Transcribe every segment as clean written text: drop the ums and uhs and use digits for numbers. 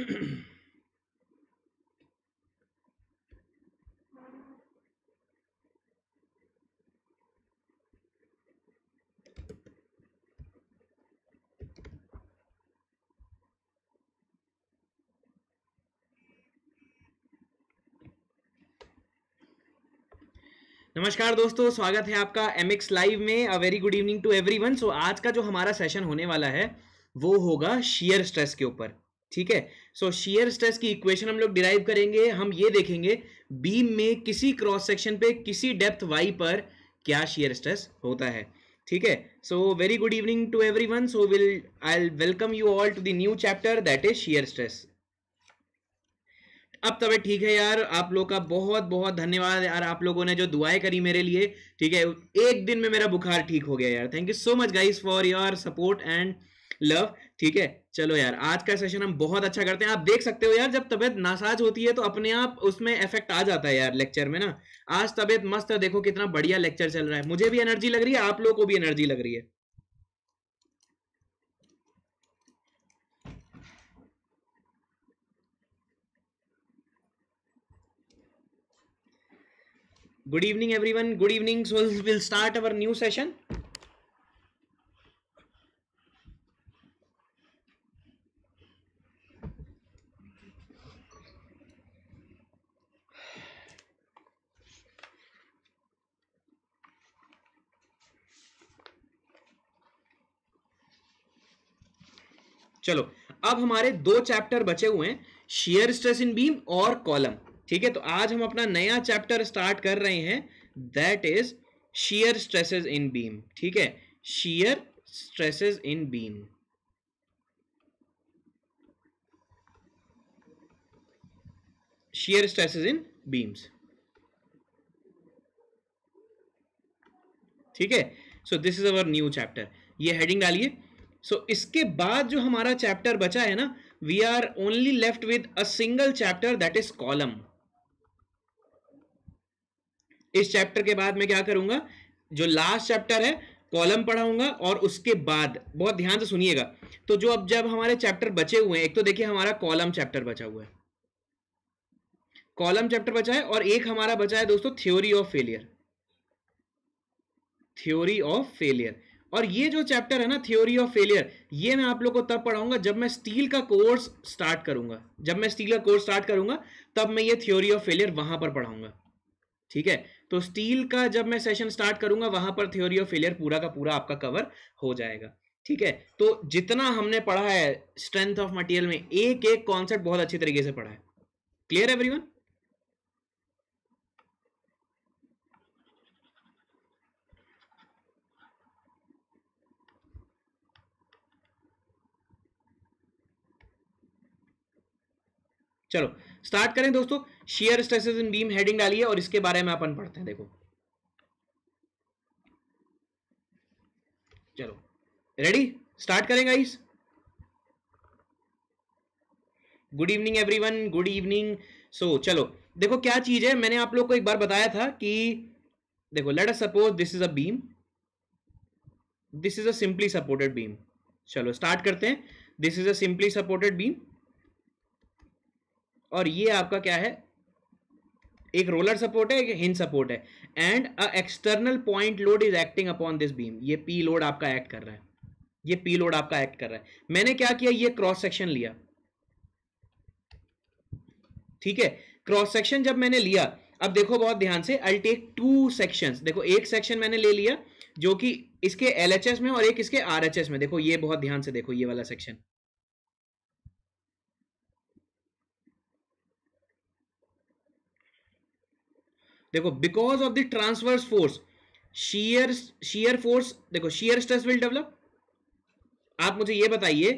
नमस्कार दोस्तों, स्वागत है आपका MX लाइव में। A very good evening to everyone. So आज का जो हमारा सेशन होने वाला है वो होगा शियर स्ट्रेस के ऊपर। ठीक है। सो शियर स्ट्रेस की इक्वेशन हम लोग डिराइव करेंगे। हम ये देखेंगे बीम में किसी क्रॉस सेक्शन पे किसी डेप्थ y पर क्या शियर स्ट्रेस होता है। ठीक है। So very good evening to everyone. So I welcome you all to the new chapter that is shear stress. अब तबीयत ठीक है यार। आप लोग का बहुत बहुत धन्यवाद यार, आप लोगों ने जो दुआएं करी मेरे लिए। ठीक है, एक दिन में मेरा बुखार ठीक हो गया यार। Thank you so much guys for your support and love. ठीक है, चलो यार आज का सेशन हम बहुत अच्छा करते हैं। आप देख सकते हो यार, जब तबीयत नासाज होती है तो अपने आप उसमें इफेक्ट आ जाता है यार लेक्चर में ना। आज तबीयत मस्त है, देखो कितना बढ़िया लेक्चर चल रहा है। मुझे भी एनर्जी लग रही है, आप लोगों को भी एनर्जी लग रही है। Good evening everyone, good evening. So will start our new session. चलो, अब हमारे दो चैप्टर बचे हुए हैं, शियर स्ट्रेस इन बीम और कॉलम। ठीक है, तो आज हम अपना नया चैप्टर स्टार्ट कर रहे हैं, that is shear stresses in beam. ठीक है, शियर स्ट्रेसेस इन बीम। शियर स्ट्रेसेस इन बीम्स। ठीक है, so this is our new chapter. ये हेडिंग डालिए। सो इसके बाद जो हमारा चैप्टर बचा है ना, we are only left with a single chapter that is column. इस चैप्टर के बाद मैं क्या करूंगा, जो लास्ट चैप्टर है कॉलम पढ़ाऊंगा, और उसके बाद बहुत ध्यान से सुनिएगा। तो जो अब जब हमारे चैप्टर बचे हुए हैं, एक तो देखिए हमारा कॉलम चैप्टर बचा हुआ है, कॉलम चैप्टर बचा है, और एक हमारा बचा है दोस्तों theory of failure. Theory of failure. और ये जो चैप्टर है ना थ्योरी ऑफ फेलियर, ये मैं आप लोग को तब पढ़ाऊंगा जब मैं स्टील का कोर्स स्टार्ट करूंगा। जब मैं स्टील का कोर्स स्टार्ट करूंगा तब मैं ये थ्योरी ऑफ फेलियर वहां पर पढ़ाऊंगा। ठीक है, तो स्टील का जब मैं सेशन स्टार्ट करूंगा वहां पर थ्योरी ऑफ फेलियर पूरा का पूरा आपका कवर हो जाएगा। ठीक है, तो जितना हमने पढ़ा है स्ट्रेंथ ऑफ मटेरियल में, एक एक कॉन्सेप्ट बहुत अच्छी तरीके से पढ़ा है। Clear everyone? चलो स्टार्ट करें दोस्तों। शियर स्ट्रेसेस इन बीम हेडिंग डालिए और इसके बारे में अपन पढ़ते हैं। देखो, चलो रेडी, स्टार्ट करें guys. Good evening everyone, good evening. So चलो देखो क्या चीज है, मैंने आप लोग को एक बार बताया था कि देखो, late us suppose this is a beam, this is a simply supported beam. चलो स्टार्ट करते हैं। This is a simply supported beam, और ये आपका क्या है, एक रोलर सपोर्ट है, एक हिंज सपोर्ट है, and a external point load is acting upon this beam. ये पी लोड आपका एक्ट कर रहा है, ये पी लोड आपका एक्ट कर रहा है। मैंने क्या किया, ये क्रॉस सेक्शन लिया। ठीक है, क्रॉस सेक्शन जब मैंने लिया, अब देखो बहुत ध्यान से, आई टेक टू सेक्शंस। देखो एक सेक्शन मैंने ले लिया जो कि इसके एलएचएस में और एक इसके आरएचएस में। देखो ये बहुत ध्यान से देखो, ये वाला सेक्शन। देखो because of the transverse force, shear force, देखो शियर स्ट्रेस विल डेवलप। आप मुझे ये बताइए,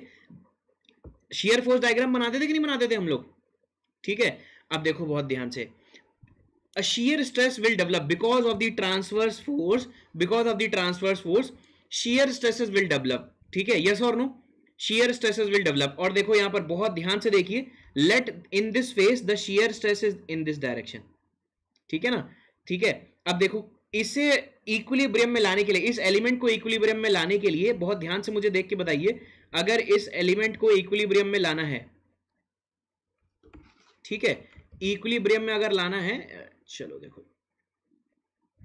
शियर फोर्स डायग्राम बनाते थे कि नहीं बनाते थे हम लोग? ठीक है, अब देखो बहुत ध्यान से, a shear stress will develop because of the transverse force, because of the transverse force shear stresses will develop। ठीक है, yes or no? shear stresses will develop। और देखो यहां पर बहुत ध्यान से देखिए, let in this phase the shear stress is in this direction। ठीक है ना? ठीक है, अब देखो इसे इक्विलिब्रियम में लाने के लिए, इस एलिमेंट को इक्विलिब्रियम में लाने के लिए बहुत ध्यान से मुझे देख के बताइए, अगर इस एलिमेंट को इक्विलिब्रियम में लाना है ठीक है, इक्विलिब्रियम में अगर लाना है, चलो देखो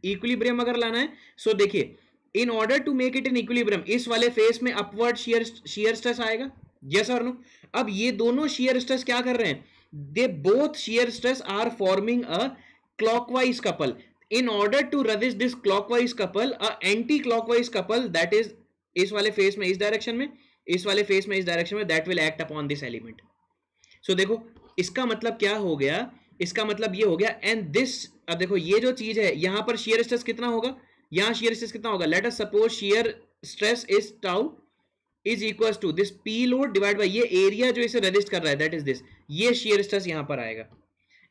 इक्विलिब्रियम अगर लाना है, सो देखिए in order to make it in equilibrium इस वाले फेस में अपवर्ड शियर स्ट्रेस आएगा, यस और नो। अब ये दोनों शियर स्ट्रेस क्या कर रहे हैं, they both shear stress are forming a clockwise couple. In order to resist this clockwise couple, a anti clockwise couple that is इस वाले फेस में इस डायरेक्शन में, इस वाले फेस में इस डायरेक्शन में, that will act upon this element. So देखो इसका मतलब क्या हो गया, इसका मतलब ये हो गया एंड दिस, अब देखो ये जो चीज है यहां पर शियर स्ट्रेस कितना होगा, यहां शियर स्ट्रेस कितना होगा, let us suppose shear stress is tau is equal to this P load divide by ये एरिया जो इसे रेजिस्ट कर रहा है, दैट इज दिस, ये शियर स्ट्रेस यहां पर आएगा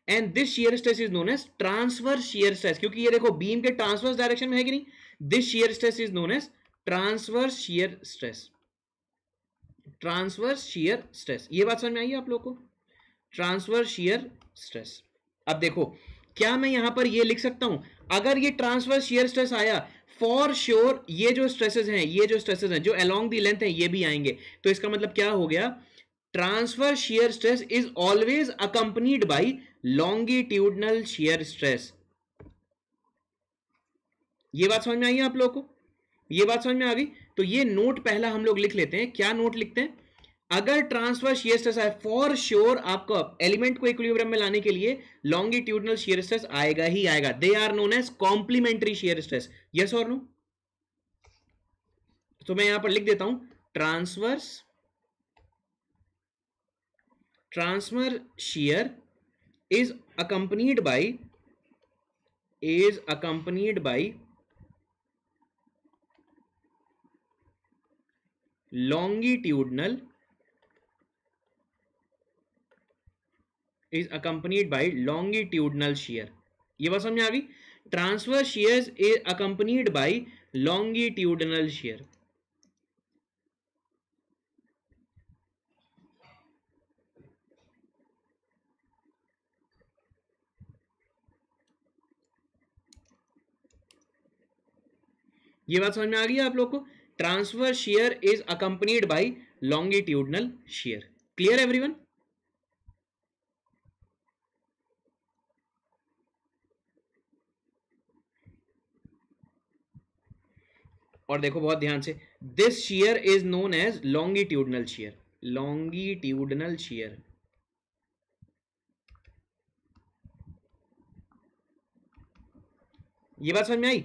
and this shear stress is known as transverse shear stress, क्योंकि ये देखो बीम के ट्रांसवर्स डायरेक्शन में है कि नहीं, this shear stress is known as transverse shear stress, transverse shear stress. ये बात समझ में आई आप लोग को, ट्रांसवर्स शियर स्ट्रेस। अब देखो क्या मैं यहां पर ये लिख सकता हूं, अगर ये ट्रांसवर्स शियर स्ट्रेस आया फॉर श्योर ये जो स्ट्रेसेस हैं, ये जो स्ट्रेसेस हैं जो अलोंग द लेंथ है ये भी आएंगे, तो इसका मतलब क्या हो गया, transverse shear stress is always accompanied by longitudinal shear stress. ये बात समझ में आई है आप लोग को, ये बात समझ में आ गई। तो ये नोट पहला हम लोग लिख लेते हैं, क्या नोट लिखते हैं, अगर ट्रांसवर्स शियर स्ट्रेस आए फॉर श्योर आपको एलिमेंट को इक्विलिब्रियम में लाने के लिए लॉन्गिट्यूडनल शियर स्ट्रेस आएगा ही आएगा, they are known as complementary shear stress, yes और नो। तो मैं यहां पर लिख देता हूं transverse shear is accompanied by longitudinal is accompanied by longitudinal shear। ये बात समझ में आ गई, transverse shears is accompanied by longitudinal shear। ये बात समझ में आ गई आप लोग को, transverse shear is accompanied by longitudinal shear। Clear everyone. और देखो बहुत ध्यान से, this shear is known as longitudinal shear, longitudinal shear। ये बात समझ में आई,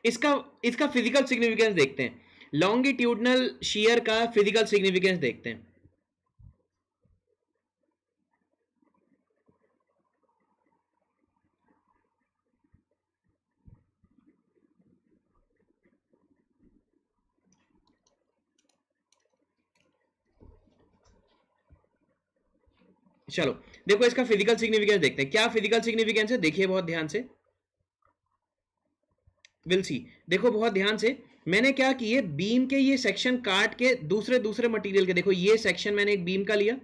इसका फिजिकल सिग्निफिकेंस देखते हैं, लॉन्गिट्यूडनल शियर का फिजिकल सिग्निफिकेंस देखते हैं। चलो देखो इसका फिजिकल सिग्निफिकेंस देखते हैं, क्या फिजिकल सिग्निफिकेंस है, देखिए बहुत ध्यान से, विल सी। देखो बहुत ध्यान से, मैंने क्या किए, बीम के ये सेक्शन काट के दूसरे मटेरियल के, देखो ये सेक्शन मैंने एक बीम का लिया,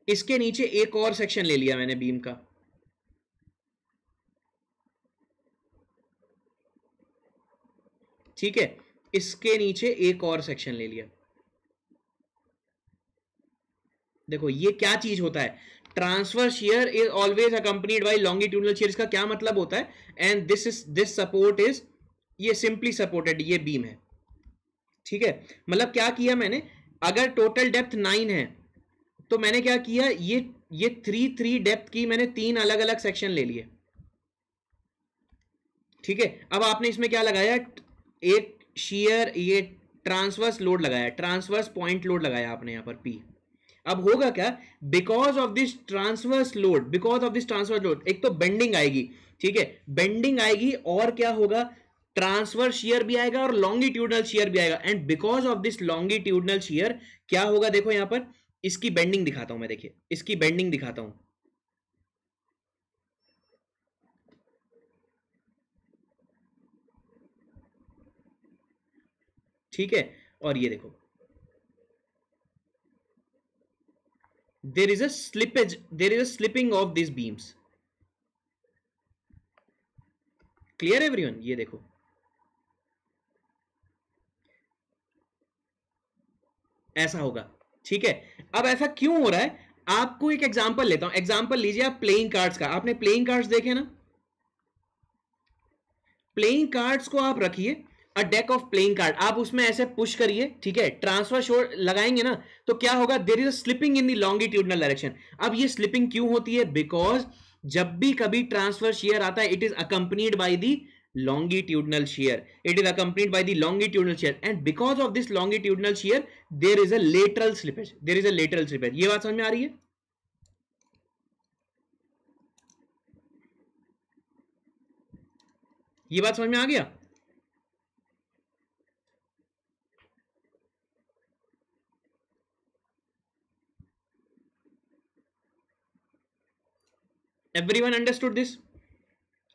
इसके नीचे एक और सेक्शन ले लिया मैंने बीम का, ठीक है, इसके नीचे एक और सेक्शन ले लिया। देखो ये क्या चीज होता है, transverse shear is always accompanied by longitudinal shear. इसका क्या मतलब होता है, एंड दिस सपोर्ट इज, ये सिंपली सपोर्टेड, ये बीम है, ठीक है। मतलब क्या किया मैंने, अगर टोटल डेप्थ 9 है तो मैंने क्या किया, ये 3 डेप्थ की मैंने 3 अलग अलग सेक्शन ले लिए, ठीक है। अब आपने इसमें क्या लगाया, एक शियर, ये ट्रांसवर्स लोड लगाया, ट्रांसवर्स पॉइंट लोड लगाया आपने यहां पर पी। अब होगा क्या, because of this transverse load, एक तो बेंडिंग आएगी, ठीक है, बेंडिंग आएगी, और क्या होगा, ट्रांसवर्स शियर भी आएगा और लॉन्गिट्यूडनल शियर भी आएगा, and because of this longitudinal shear क्या होगा, देखो यहां पर इसकी बेंडिंग दिखाता हूं मैं, देखिए इसकी बेंडिंग दिखाता हूं, ठीक है। और ये देखो there is a slipping of these beams। Clear everyone, ये देखो ऐसा होगा, ठीक है। अब ऐसा क्यों हो रहा है, आपको एक एग्जांपल लेता हूं, एग्जांपल लीजिए आप प्लेइंग कार्ड्स का। आपने प्लेइंग कार्ड्स देखे ना? प्लेइंग कार्ड्स को आप रखिए, अ डेक ऑफ प्लेइंग कार्ड, आप उसमें ऐसे पुश करिए, ठीक है, ट्रांसफर शोर लगाएंगे ना, तो क्या होगा, there is a slipping in the longitudinal direction. अब ये स्लिपिंग क्यों होती है? बिकॉज जब भी कभी ट्रांसफर शेयर आता है, it is accompanied by the longitudinal shear, it is accompanied by the longitudinal shear, and because of this longitudinal shear there is a lateral slippage, there is a lateral slippage। ये बात समझ में आ रही है? ये बात समझ में आ गया? Everyone understood this?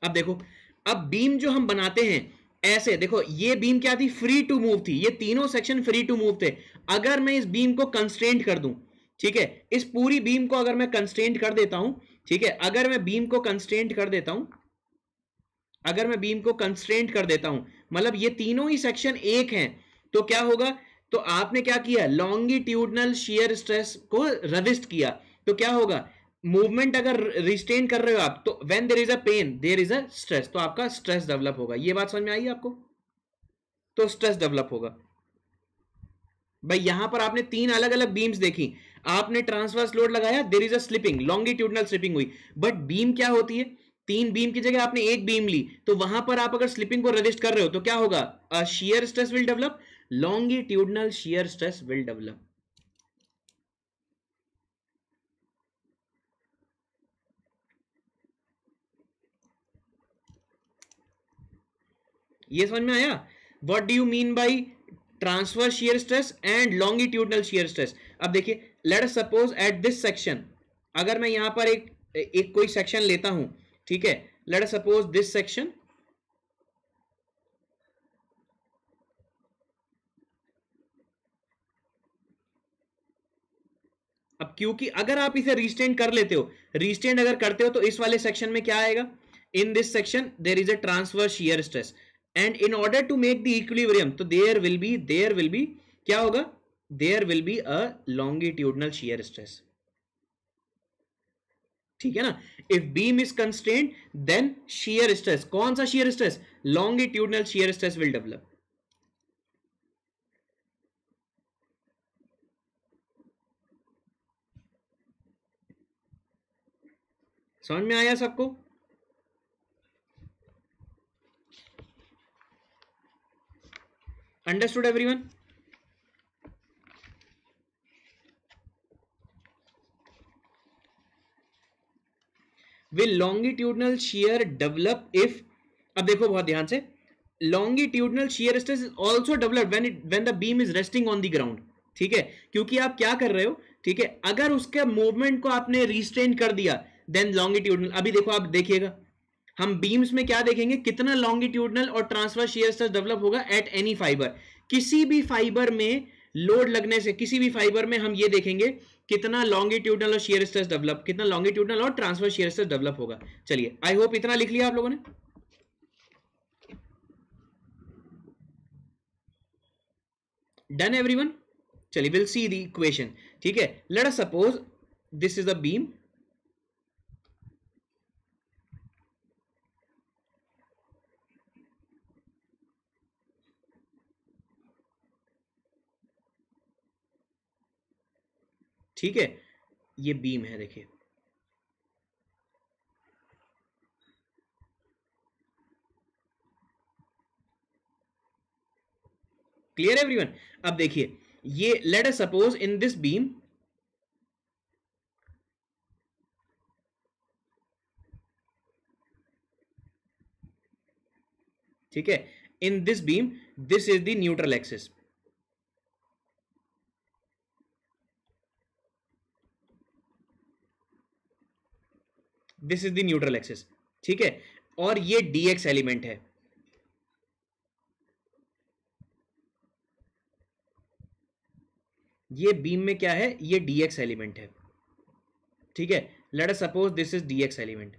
अब देखो, अब बीम जो हम बनाते हैं ऐसे, देखो ये बीम क्या थी, फ्री टू मूव थी, ये तीनों सेक्शन फ्री टू मूव थे। अगर मैं इस बीम को कंस्ट्रेंट कर दूं, ठीक है, इस पूरी बीम को अगर मैं कंस्ट्रेंट कर देता हूं, ठीक है, अगर मैं बीम को कंस्ट्रेंट कर देता हूं, अगर मैं बीम को कंस्ट्रेंट कर देता हूं, मतलब ये तीनों ही सेक्शन एक हैं, तो क्या होगा, तो आपने क्या किया, लॉन्गिट्यूडनल शियर स्ट्रेस को रजिस्ट किया, तो क्या होगा, मूवमेंट अगर रिस्टेन कर रहे हो आप, तो when there is a pain there is a stress, तो आपका स्ट्रेस डेवलप होगा। ये बात समझ में आई आपको? तो स्ट्रेस डेवलप होगा। भाई यहां पर आपने तीन अलग अलग बीम्स देखी, आपने ट्रांसवर्स लोड लगाया, there is a slipping, longitudinal slipping हुई, बट बीम क्या होती है, तीन बीम की जगह आपने एक बीम ली, तो वहां पर आप अगर स्लिपिंग को रजिस्ट कर रहे हो, तो क्या होगा, shear stress will develop, longitudinal shear stress will develop. ये समझ में आया? What do you mean by transfer shear stress and longitudinal shear stress? अब देखिए, late us suppose eight this section, अगर मैं यहां पर एक कोई सेक्शन लेता हूं, ठीक है, late us suppose this section, अब क्योंकि अगर आप इसे रिस्टेंड कर लेते हो, रिस्टेंड अगर करते हो, तो इस वाले सेक्शन में क्या आएगा, in this section there is a transfer shear stress, and in order to make the equilibrium, तो देयर विल बी क्या होगा, there will be a longitudinal shear stress, ठीक है ना? If beam is constraint then shear stress, कौन सा shear stress, longitudinal shear stress will develop. समझ में आया सबको? Understood everyone? Will longitudinal shear develop if, अब देखो बहुत ध्यान से, longitudinal shear stress is also develop when the beam is resting on the ground, ठीक है, क्योंकि आप क्या कर रहे हो, ठीक है, अगर उसके मूवमेंट को आपने रिस्ट्रेन कर दिया, देन लॉन्गिट्यूडनल, अभी देखो आप देखिएगा, हम बीम्स में क्या देखेंगे, कितना लॉन्गिट्यूडनल और ट्रांसवर्स शियर स्ट्रेस डेवलप होगा एट एनी फाइबर, किसी भी फाइबर में लोड लगने से, किसी भी फाइबर में हम ये देखेंगे कितना लॉन्गिट्यूडनल और शियर स्ट्रेस डेवलप, कितना लॉन्गिट्यूडनल और ट्रांसवर्स शियर स्ट्रेस डेवलप होगा। चलिए, आई होप इतना लिख लिया आप लोगों ने। Done everyone? चलिए, विल सी द इक्वेशन, ठीक है, late us suppose this is a beam, ठीक है, ये बीम है, देखिए, क्लियर एवरीवन? अब देखिए, ये late us suppose in this beam, ठीक है, in this beam, this is the neutral axis, this is the neutral axis, ठीक है, और ये dx एलिमेंट है, ये बीम में क्या है, ये dx एलिमेंट है, ठीक है, late us suppose this is dx element,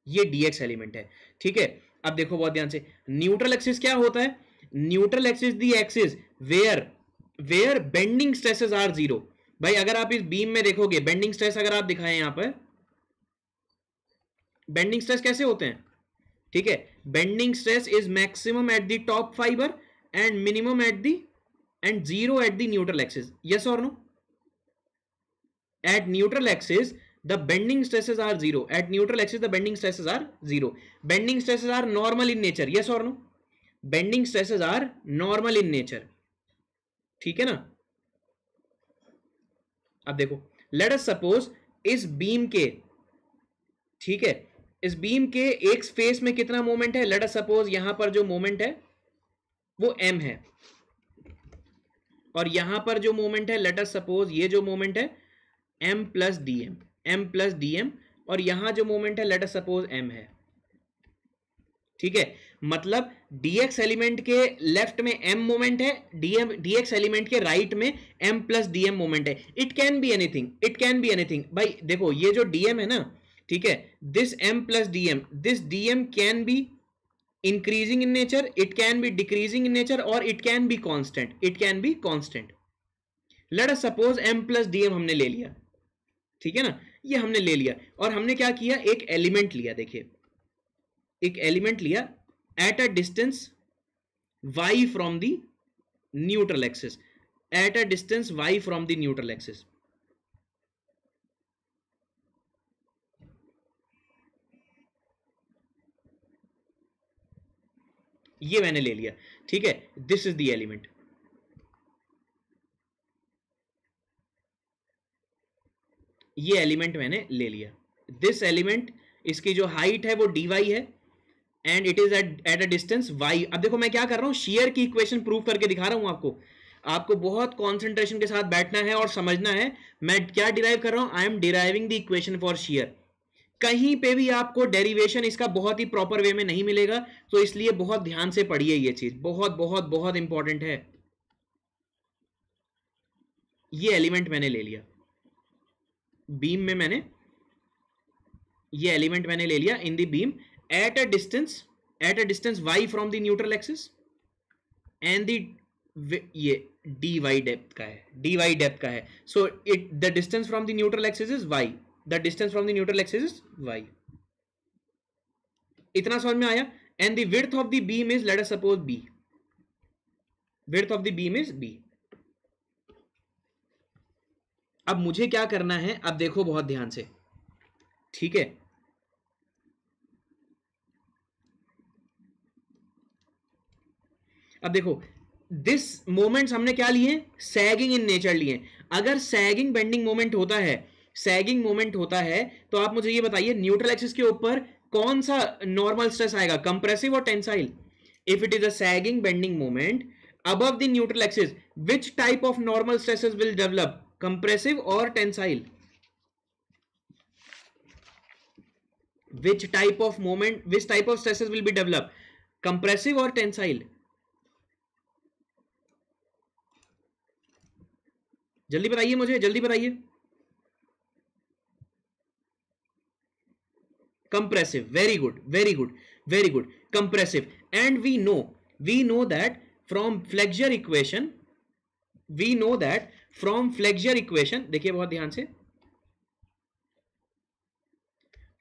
ये dx एलिमेंट है, ठीक है। अब देखो बहुत ध्यान से, न्यूट्रल एक्सिस क्या होता है, neutral axis the axis where bending stresses are zero. भाई अगर आप इस बीम में देखोगे बेंडिंग स्ट्रेस अगर आप दिखाएं यहां पर, बेंडिंग स्ट्रेस कैसे होते हैं, ठीक है, bending stress is maximum at the top fibre and minimum at the end zero eight the neutral axis, yes और no? At neutral axis the bending stresses are zero. At neutral axis the bending stresses are zero. Bending stresses are normal in nature, yes or no? Bending stresses are normal in nature, ठीक है ना? अब देखो let us suppose इस beam के, ठीक है, इस बीम के एक फेस में कितना मोमेंट है, let us suppose यहां पर जो मोमेंट है वो m है, और यहां पर जो मोमेंट है let us suppose ये जो मोमेंट है m प्लस डी एम, और यहां जो मोमेंट है लेट अस सपोज m है, ठीक है, मतलब dx एलिमेंट के लेफ्ट में m मोमेंट है, dx एलिमेंट के राइट में m प्लस dm मोमेंट है। It can be anything, it can be anything. भाई देखो ये जो dm है ना, ठीक है, this m plus dm, this dm can be increasing in nature, it can be decreasing in nature, और it can be constant, it can be constant. Let us suppose m plus dm हमने ले लिया, ठीक है ना, ये हमने ले लिया, और हमने क्या किया, एक एलिमेंट लिया, देखिए एक एलिमेंट लिया eight a distance y from the neutral axis, eight a distance y from the neutral axis. ये मैंने ले लिया, ठीक है, दिस इज द एलिमेंट, ये एलिमेंट मैंने ले लिया, दिस एलिमेंट, इसकी जो हाइट है वो dy है and it is eight a distance y। अब देखो मैं क्या कर रहा हूं, शेयर की इक्वेशन प्रूव करके दिखा रहा हूं आपको, आपको बहुत कंसंट्रेशन के साथ बैठना है और समझना है मैं क्या डिराइव कर रहा हूं। I am deriving the equation for share. कहीं पे भी आपको डेरिवेशन इसका बहुत ही प्रॉपर वे में नहीं मिलेगा, तो इसलिए बहुत ध्यान से पढ़िए, ये चीज बहुत बहुत बहुत इंपॉर्टेंट है। ये एलिमेंट मैंने ले लिया बीम में, मैंने ये एलिमेंट मैंने ले लिया in the beam eight a distance y from the neutral axis and ये dy डेप्थ का है, dy डेप्थ का है, so it the distance from the neutral axis is y, the distance from the neutral axis is y। इतना समझ में आया? And the width of the beam is late us suppose b, width of the beam is b। अब मुझे क्या करना है, अब देखो बहुत ध्यान से, ठीक है, अब देखो दिस मोमेंट्स हमने क्या लिए, सैगिंग इन नेचर लिए। अगर सैगिंग बेंडिंग मोमेंट होता है, सैगिंग मोमेंट होता है, तो आप मुझे ये बताइए न्यूट्रल एक्सिस के ऊपर कौन सा नॉर्मल स्ट्रेस आएगा, कंप्रेसिव और tensile? If it is a sagging bending moment above the neutral axis, which type of normal stresses will develop, compressive or tensile? Which type of moment, which type of stresses will be developed, compressive or tensile? जल्दी बताइए मुझे, जल्दी बताइए। compressive, very good, very good, very good, compressive। and we know that from flexure equation, we know that from flexure equation, देखिए बहुत ध्यान से,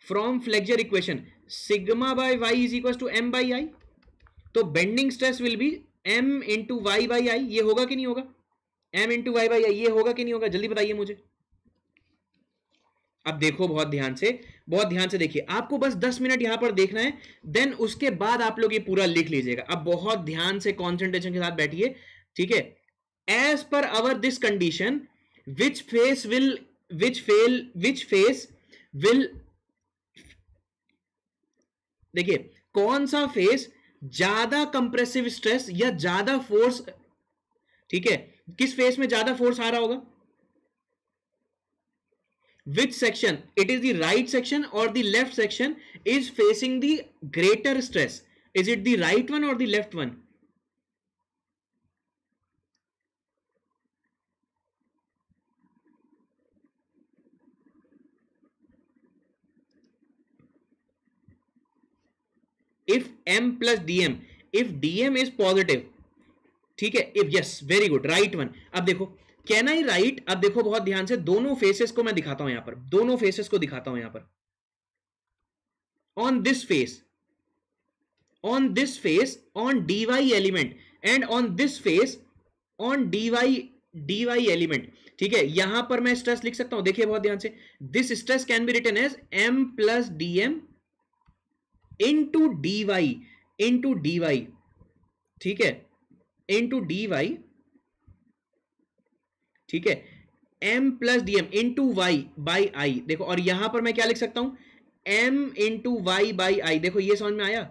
from flexure equation sigma by y is equals to m by I, तो bending stress will be m into y by I। ये होगा कि नहीं होगा, m into y by I, ये होगा कि नहीं होगा, जल्दी बताइए मुझे। अब देखो बहुत ध्यान से, बहुत ध्यान से देखिए, आपको बस 10 मिनट यहां पर देखना है, देन उसके बाद आप लोग ये पूरा लिख लीजिएगा। अब बहुत ध्यान से कंसंट्रेशन के साथ बैठिए, ठीक है। As per our this condition which face will देखिए कौन सा फेस ज्यादा कंप्रेसिव स्ट्रेस या ज्यादा फोर्स, ठीक है, किस फेस में ज्यादा फोर्स आ रहा होगा, which section, it is the right section or the left section is facing the greater stress, is it the right one or the left one? If m plus dm, if dm is positive, ठीक है, if yes very good right one. अब देखो can I right, अब देखो बहुत ध्यान से दोनों फेसेस को मैं दिखाता हूं यहां पर, दोनों फेसेस को दिखाता हूं यहां पर। On this face, on this face on dy element and on this face on dy element। ठीक है, यहां पर मैं स्ट्रेस लिख सकता हूं, देखिए बहुत ध्यान से, this stress can be written as m plus dm into dy, ठीक है, इनटू dy, ठीक है, m plus dm into y by i। देखो और यहां पर मैं क्या लिख सकता हूं, m into y by i। देखो ये समझ में आया,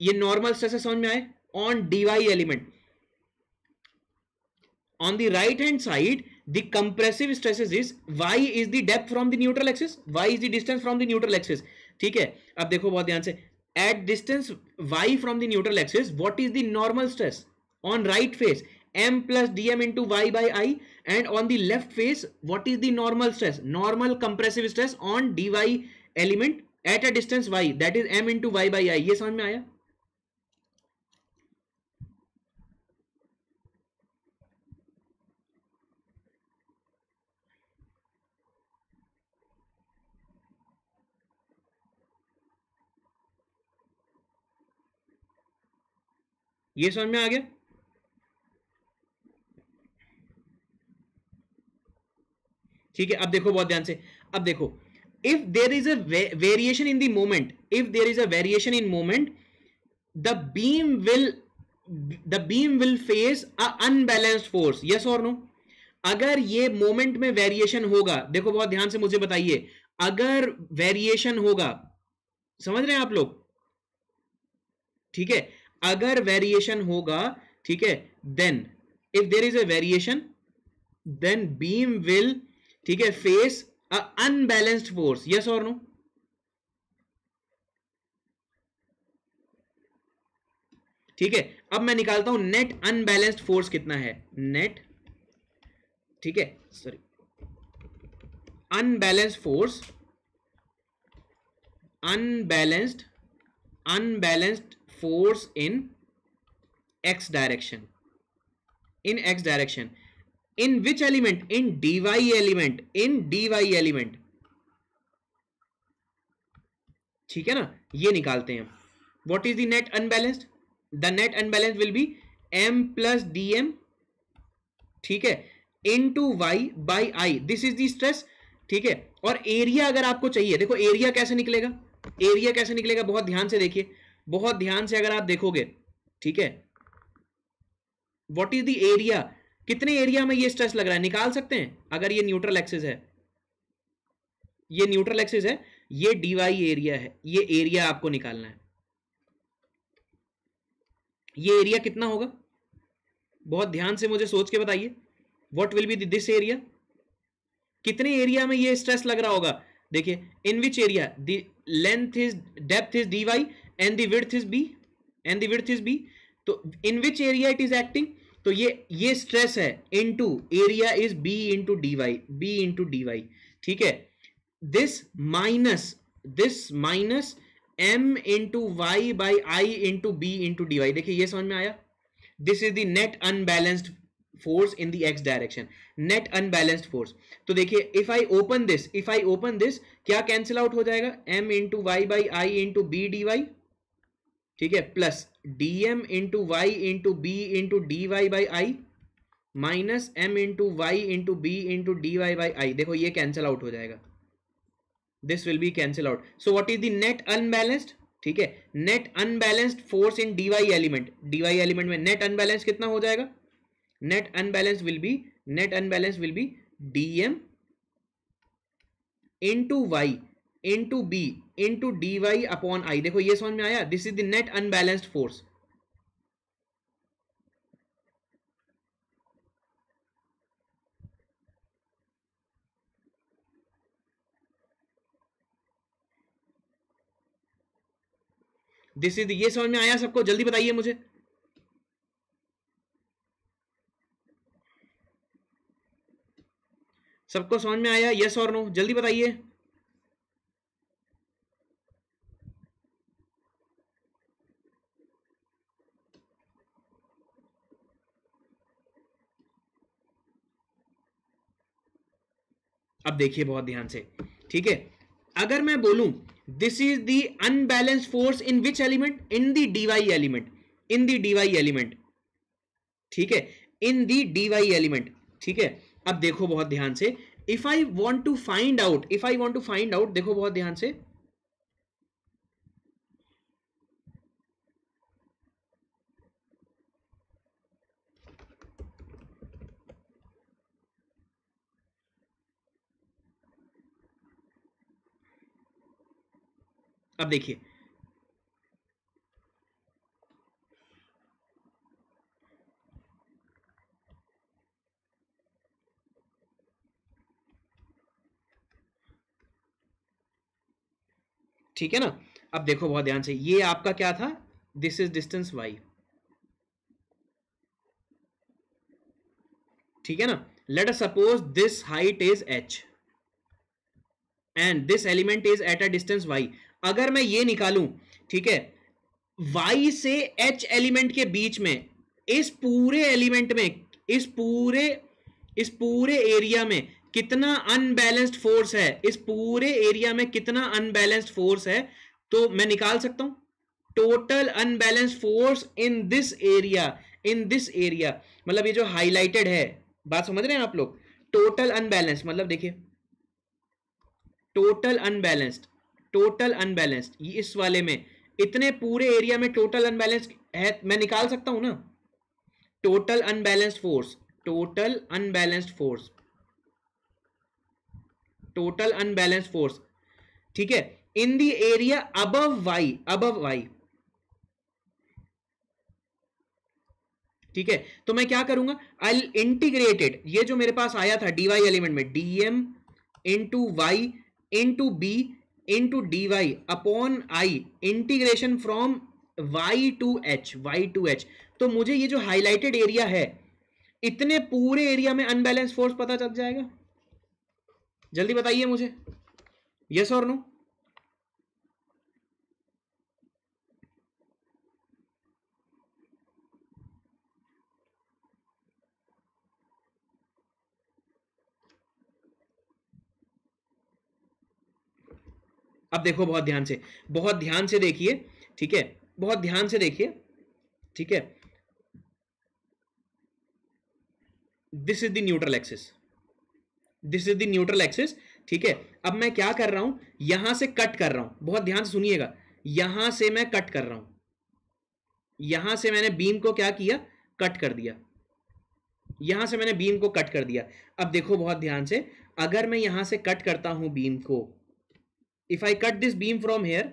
ये नॉर्मल स्ट्रेस समझ में आए on dy element. on the right hand side the compressive stresses is y is the depth from the neutral axis, y is the distance from the neutral axis। ठीक है, अब देखो बहुत ध्यान से, at distance y from the neutral axis what is the normal stress on right face, m plus dm into y by I, and on the left face what is the normal stress, normal compressive stress on dy element at a distance y, that is m into y by I। ये समझ में आया? ये समझ में आ गया? ठीक है, अब देखो बहुत ध्यान से, अब देखो if there is a variation in the moment, if there is a variation in moment the beam will face a unbalanced force, yes और नो। अगर ये मोमेंट में वेरिएशन होगा, देखो बहुत ध्यान से मुझे बताइए, अगर वेरिएशन होगा, समझ रहे हैं आप लोग? ठीक है, अगर वेरिएशन होगा, ठीक है, then if there is a variation then beam will, ठीक है, face a unbalanced force, yes और नो। ठीक है, अब मैं निकालता हूं नेट अनबैलेंस्ड फोर्स कितना है, नेट, ठीक है, sorry, unbalanced force, unbalanced unbalanced force in x direction, in x direction, in which element, in dy element, in dy element. ठीक है ना, ये निकालते हैं। What is the net unbalanced, the net unbalanced will be m plus dm, ठीक है, into y by I, this is the stress. ठीक है, और एरिया अगर आपको चाहिए, देखो एरिया कैसे निकलेगा, एरिया कैसे निकलेगा, बहुत ध्यान से देखिए, बहुत ध्यान से अगर आप देखोगे, ठीक है, व्हाट इज द एरिया, कितने एरिया में ये स्ट्रेस लग रहा है, निकाल सकते हैं। अगर ये न्यूट्रल एक्सिस है, ये न्यूट्रल एक्सिस है, ये dy एरिया है, ये एरिया आपको निकालना है। ये एरिया कितना होगा, बहुत ध्यान से मुझे सोच के बताइए, what will be this area, कितने एरिया में ये स्ट्रेस लग रहा होगा। देखिए, in which area, the length is, depth is dy and the width is b, and the width is b, तो in which area it is acting, तो ये स्ट्रेस है into area is b into dy, b into dy। ठीक है, this minus m into y by I into b into dy। देखिए ये समझ में आया, this is the net unbalanced force in the X direction, net unbalanced force. तो देखिए if I open this, क्या कैंसिल आउट हो जाएगा, m into Y by I into B D Y, ठीक है, plus dm into Y into B into D Y by I, minus m into Y into B into D Y by I. देखो ये cancel out हो जाएगा, this will be cancel out. So what is the net unbalanced, ठीक है, net unbalanced force in dy element, dy element में net unbalance कितना हो जाएगा, net unbalance will be dm into Y into B into D Y upon I. देखो ये समझ में आया, this is the net unbalanced force. This is, ये समझ में आया सबको, जल्दी बताइए मुझे। सबको समझ में आया, यस और नो, जल्दी बताइए। अब देखिए बहुत ध्यान से, ठीक है, अगर मैं बोलूं this is the unbalanced force in which element, in the DY element, in the DY element, ठीक है, इन दी डीवाई एलिमेंट, ठीक है। अब देखो बहुत ध्यान से, if I want to find out, if I want to find out, देखो बहुत ध्यान से, अब देखिए, ठीक है ना। अब देखो बहुत ध्यान से, ये आपका क्या था, दिस इज डिस्टेंस y, ठीक है ना। Late us suppose this height is h and this element is eight a distance y। अगर मैं ये निकालूं, ठीक है, y से h एलिमेंट के बीच में, इस पूरे एलिमेंट में, इस पूरे एरिया में कितना अनबैलेंस्ड फोर्स है, इस पूरे एरिया में कितना अनबैलेंस्ड फोर्स है, तो मैं निकाल सकता हूं total unbalanced force in this area, in this area, मतलब ये जो हाईलाइटेड है, बात समझ रहे हैं आप लोग, टोटल अनबैलेंस्ड, मतलब देखिए टोटल अनबैलेंस्ड, टोटल अनबैलेंस्ड, ये इस वाले में, इतने पूरे एरिया में टोटल अनबैलेंस्ड है, मैं निकाल सकता हूं ना total unbalanced force, total unbalanced force, total unbalanced force, ठीक है, in the area above Y, above Y, ठीक है। तो मैं क्या करूंगा, आई इंटीग्रेटेड, ये जो मेरे पास आया था डीवाई एलिमेंट में, DM into Y into B into D Y upon I, integration from Y to H, Y to H. तो मुझे ये जो हाईलाइटेड एरिया है, इतने पूरे एरिया में अनबैलेंस फोर्स पता चल जाएगा। जल्दी बताइए मुझे, यस और नो। अब देखो बहुत ध्यान से, बहुत ध्यान से देखिए, ठीक है, बहुत ध्यान से देखिए, ठीक है, this is the neutral axis, this is the neutral axis, ठीक है। अब मैं क्या कर रहा हूं, यहां से कट कर रहा हूं, बहुत ध्यान से सुनिएगा, यहां से मैं कट कर रहा हूं, यहां से मैंने बीम को क्या किया, कट कर दिया, यहां से मैंने बीम को कट कर दिया। अब देखो बहुत ध्यान से, अगर मैं यहां से कट करता हूं बीम को, if I cut this beam from here,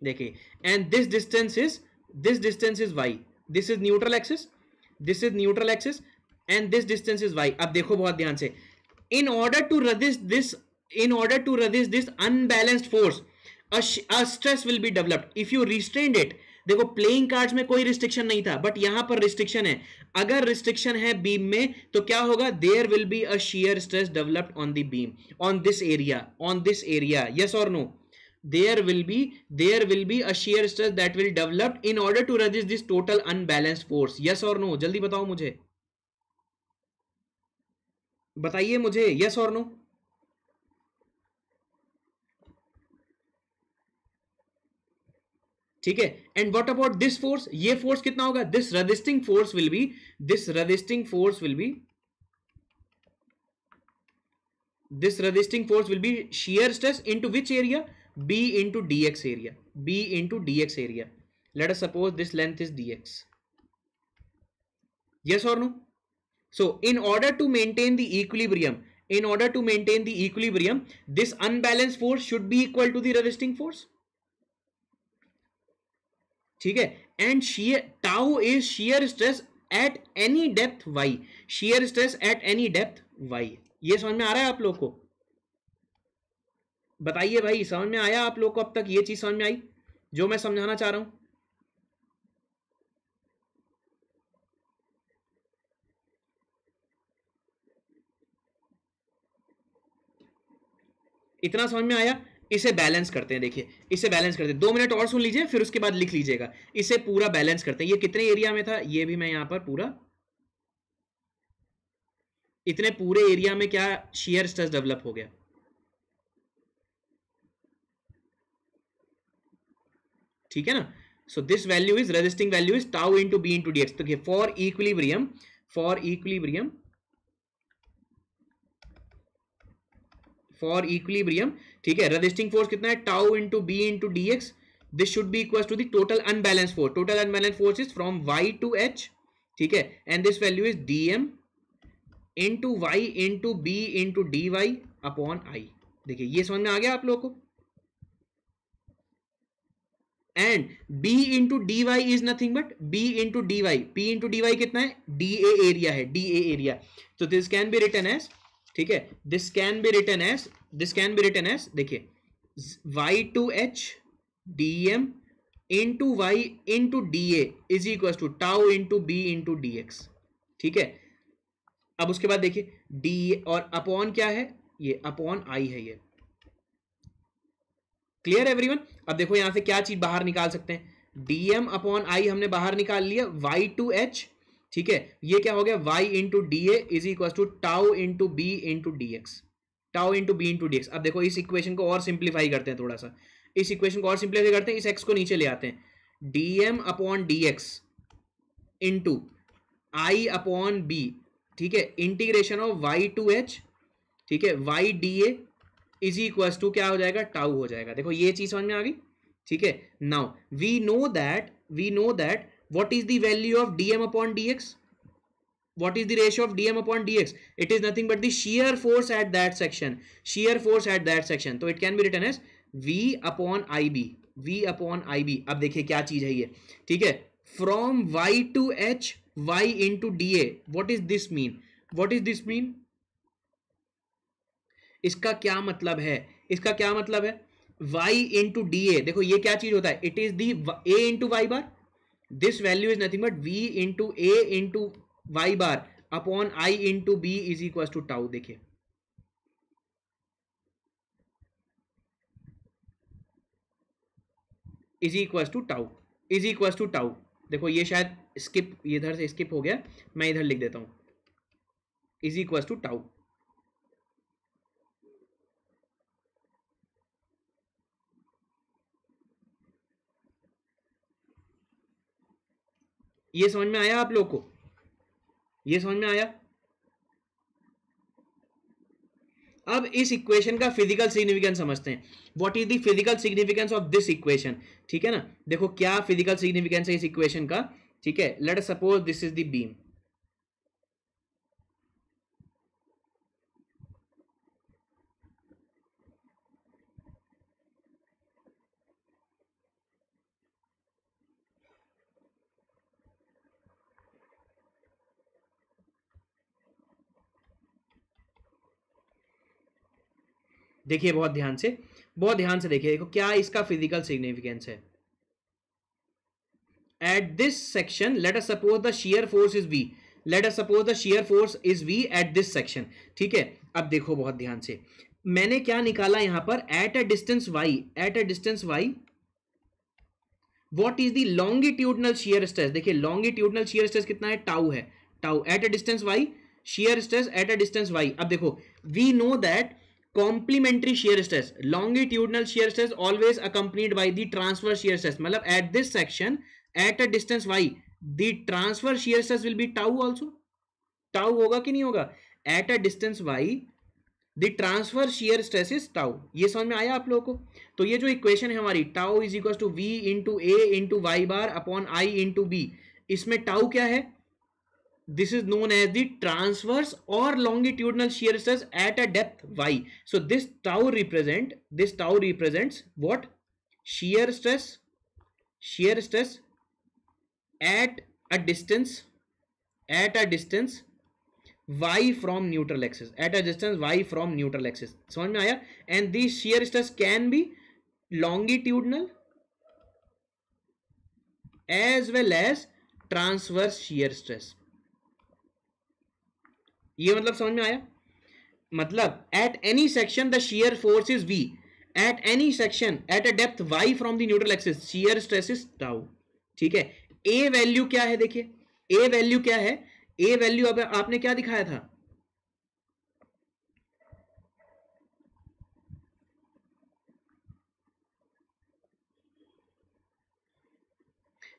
देखिए, and this distance is y, this is neutral axis, this is neutral axis, and this distance is y। अब देखो बहुत ध्यान से, in order to resist this, in order to resist this unbalanced force, a stress will be developed if you restrained it। देखो playing cards में कोई restriction नहीं था, बट यहां पर रिस्ट्रिक्शन है। अगर रिस्ट्रिक्शन है बीम में, तो क्या होगा, there will be a shear stress developed on the beam, on this area, on this area, yes और no. there will be a shear stress that will develop in order to resist this total unbalanced force, yes or no। जल्दी बताओ मुझे, बताइए मुझे, yes और no. ठीक है, and what about this force, ये फोर्स कितना होगा, this resisting force will be, this resisting force will be, this resisting force will be shear stress into which area, b into dx area, b into dx area। let us suppose this length is dx, yes or no। so in order to maintain the equilibrium, in order to maintain the equilibrium, this unbalanced force should be equal to the resisting force, ठीक है। And shear tau is shear stress at any depth y, shear stress at any depth y। ये समझ में आ रहा है आप लोग को, बताइए भाई, समझ में आया आप लोग को, अब तक ये चीज समझ में आई जो मैं समझाना चाह रहा हूं। इतना समझ में आया? इसे बैलेंस करते हैं, देखिए इसे बैलेंस करते हैं, 2 मिनट और सुन लीजिए फिर उसके बाद लिख लीजिएगा। इसे पूरा बैलेंस करते हैं। ये कितने एरिया में था, ये भी मैं यहां पर पूरा, इतने पूरे एरिया में क्या शियर स्ट्रेस डेवलप हो गया, ठीक है ना। So this value is, resisting value is tau into B into DX. तो for equilibrium, for equilibrium, for equilibrium, ठीक है, रेजिस्टिंग फोर्स कितना है, tau into B into DX. This should be equal to the total unbalance force. Total unbalance force is from Y to H, ठीक है, and this value is DM into Y into B into D Y upon I. देखिए ये समझ में आ गया आप लोगों को। And b into D Y is nothing but b into D Y. p into D Y कितना है, डी ए एरिया है, डी ए एरिया। तो this can be written as, ठीक है, this can be written as, this can be written as, देखिए Y to H D M into Y into D A is equal to tau into B into D X, ठीक है। अब उसके बाद देखिए D और अपॉन क्या है, ये अपॉन आई है ये। Clear everyone? अब देखो यहां से क्या चीज बाहर निकाल सकते हैं, डीएम अपॉन आई हमने बाहर निकाल लिया, वाई टू एच, ठीक है, ये क्या हो गया, y into D A is equal to tau into B into D x, tau into B into D x. अब देखो इस इक्वेशन को और सिंप्लीफाई करते हैं थोड़ा सा, इस इक्वेशन को और सिंप्लीफाई करते हैं, इस एक्स को नीचे ले आते हैं, DM upon D X into I upon B, ठीक है, integration of Y to H, ठीक है, Y D A is equal to क्या हो जाएगा, टाउ हो जाएगा। देखो ये चीज समझ में आ गई, ठीक है। Now we know that what is the value of dm upon dx, what is the ratio of dm upon dx? It is nothing but the shear force at that section, shear force at that section. So it can be written as v upon ib, v upon ib। अब देखिए क्या चीज है ये, ठीक है, from y to h y into da। what is this mean, what is this mean? इसका क्या मतलब है, इसका क्या मतलब है, y इंटू डी ए। देखो ये क्या चीज होता है, it is the a into Y bar, this value is nothing but v into A into Y bar upon I into B is equal to tau. देखिए is equal to tau, is equal to tau. देखो ये शायद skip, इधर से skip हो गया, मैं इधर लिख देता हूं, इज इक्वल टू टाउ। ये समझ में आया आप लोग को, ये समझ में आया? अब इस इक्वेशन का फिजिकल सिग्निफिकेंस समझते हैं, what is the physical significance of this equation, ठीक है ना। देखो क्या फिजिकल सिग्निफिकेंस है इस इक्वेशन का, ठीक है, late us suppose this is the beam, देखिए बहुत ध्यान से, बहुत ध्यान से देखिए, देखो क्या इसका फिजिकल सिग्निफिकेंस है। Eight this section late us suppose the shear force is V, late us suppose the shear force is V eight this section, ठीक है। अब देखो बहुत ध्यान से, मैंने क्या निकाला यहां पर, at a distance y, at a distance y what is the longitudinal shear stress. देखिए लॉन्गिट्यूडनल शियर स्ट्रेस कितना है, टाउ है, tau at a distance y, shear stress at a distance y। अब देखो we know that complementary shear stress, longitudinal shear stress always accompanied by the transverse shear stress, मतलब at this section at a distance y the transverse shear stress will be tau also, tau होगा कि नहीं होगा, at a distance y the transverse shear stress is tau। ये समझ में आया आप लोगों को? तो ये जो इक्वेशन है हमारी, tau is equals to v into a into y bar upon I into b, इसमें tau क्या है, this is known as the transverse or longitudinal shear stress at a depth y। so this tau represents what, shear stress at a distance y from neutral axis, at a distance y from neutral axis। समझ में आया? and this shear stress can be longitudinal as well as transverse shear stress। ये मतलब समझ में आया? मतलब at any section the shear force is V, at any section at a depth y from the neutral axis shear stress is tau. ठीक है, ए value क्या है, देखिए ए वैल्यू क्या है, ए वैल्यू अब आपने क्या दिखाया था,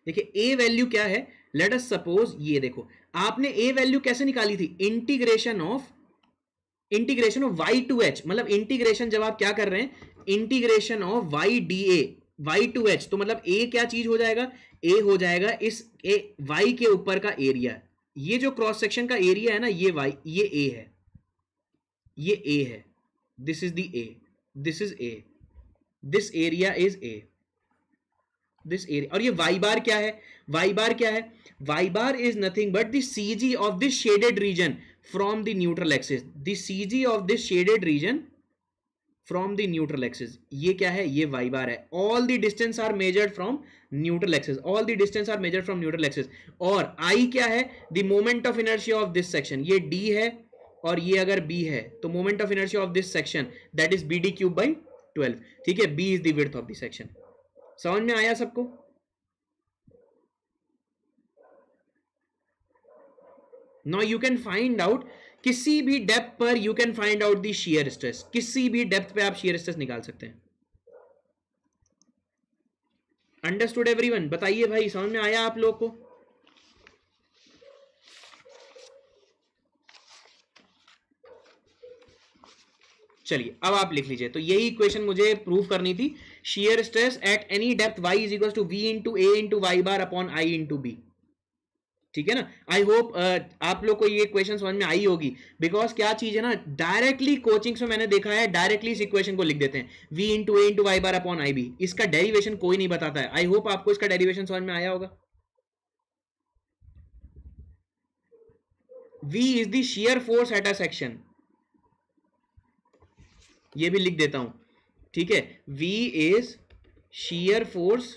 देखिए ए वैल्यू क्या है, लेट अस सपोज ये देखो आपने ए वैल्यू कैसे निकाली थी, integration of y to h, मतलब इंटीग्रेशन जब आप क्या कर रहे हैं, integration of y dA y to h, तो मतलब a क्या चीज हो जाएगा, a हो जाएगा इस y के ऊपर का एरिया, ये जो क्रॉस सेक्शन का एरिया है ना ये y, ये a है, ये a है, this is the a, this is a, this area is a, this area, और ये y बार क्या है, y बार क्या है, y bar is nothing but the CG of this shaded region from the neutral axis, the CG of this shaded region from the neutral axis, ये क्या है, ये y बार है, all the distance are measured from neutral axis, all the distance are measured from neutral axis, और I क्या है, the moment of inertia of this section, ये d है और ये अगर b है तो moment of inertia of this section that is bd cube by 12। ठीक है, b is the width of the section. समझ में आया सबको? Now you can find out, किसी भी डेप्थ पर you can find out the shear stress, किसी भी डेप्थ पे आप शियर स्ट्रेस निकाल सकते हैं। Understood everyone? बताइए भाई, समझ में आया आप लोग को? चलिए अब आप लिख लीजिए, तो यही इक्वेशन मुझे प्रूव करनी थी, shear stress at any depth y is equal to v into a into Y bar upon i into b. ठीक है ना, आई होप आप लोग को ये क्वेश्चन समझ में आई होगी, बिकॉज क्या चीज है ना, डायरेक्टली कोचिंग्स में मैंने देखा है डायरेक्टली इस इक्वेशन को लिख देते हैं, v into A into Y bar upon I b, इसका डेरिवेशन कोई नहीं बताता है। आई होप आपको इसका डेरिवेशन समझ में आया होगा। v is the shear force at a section, ये भी लिख देता हूं, ठीक है, v is shear force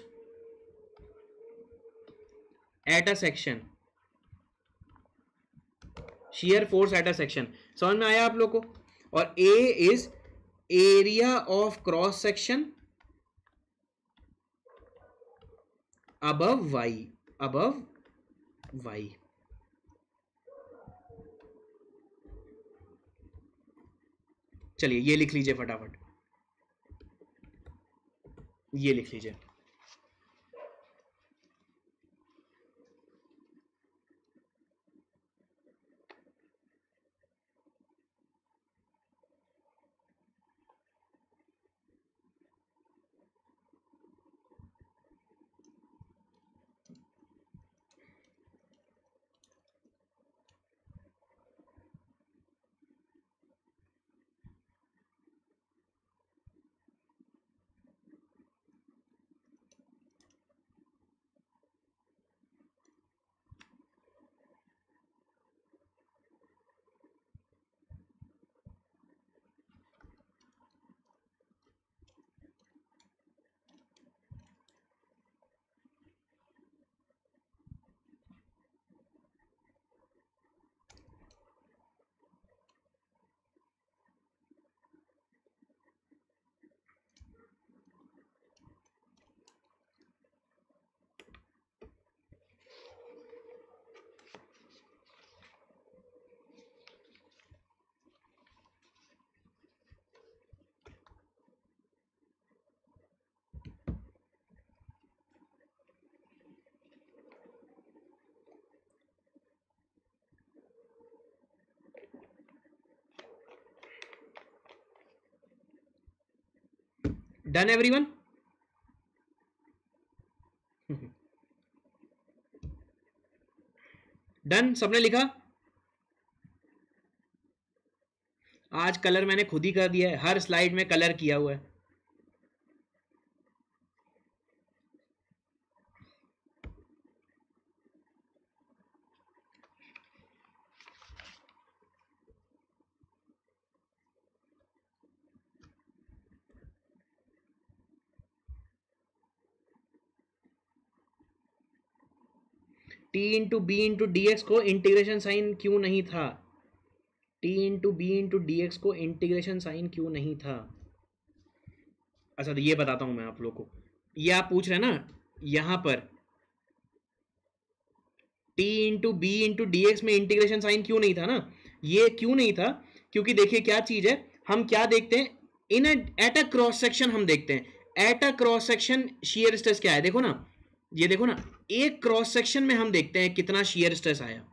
at a section, shear force at a section, समझ में आया आप लोग को। और A is area of cross section above y, above y। चलिए ये लिख लीजिए फटाफट, ये लिख लीजिए, डन एवरीवन? डन, सबने लिखा? आज कलर मैंने खुद ही कर दिया है, हर स्लाइड में कलर किया हुआ है। T into B into D x को इंटीग्रेशन साइन क्यों नहीं था? T into B into D x को इंटीग्रेशन साइन क्यों नहीं था? अच्छा तो ये बताता हूं मैं आप लोग को, ये आप पूछ रहे हैं ना यहां पर t into B into D x में इंटीग्रेशन साइन क्यों नहीं था ना, ये क्यों नहीं था क्योंकि देखिए क्या चीज है, हम क्या देखते हैं इन एट अ क्रॉस सेक्शन, हम देखते हैं at a cross section shear stress क्या है, देखो ना, ये देखो ना, एक क्रॉस सेक्शन में हम देखते हैं कितना शियर स्ट्रेस आया,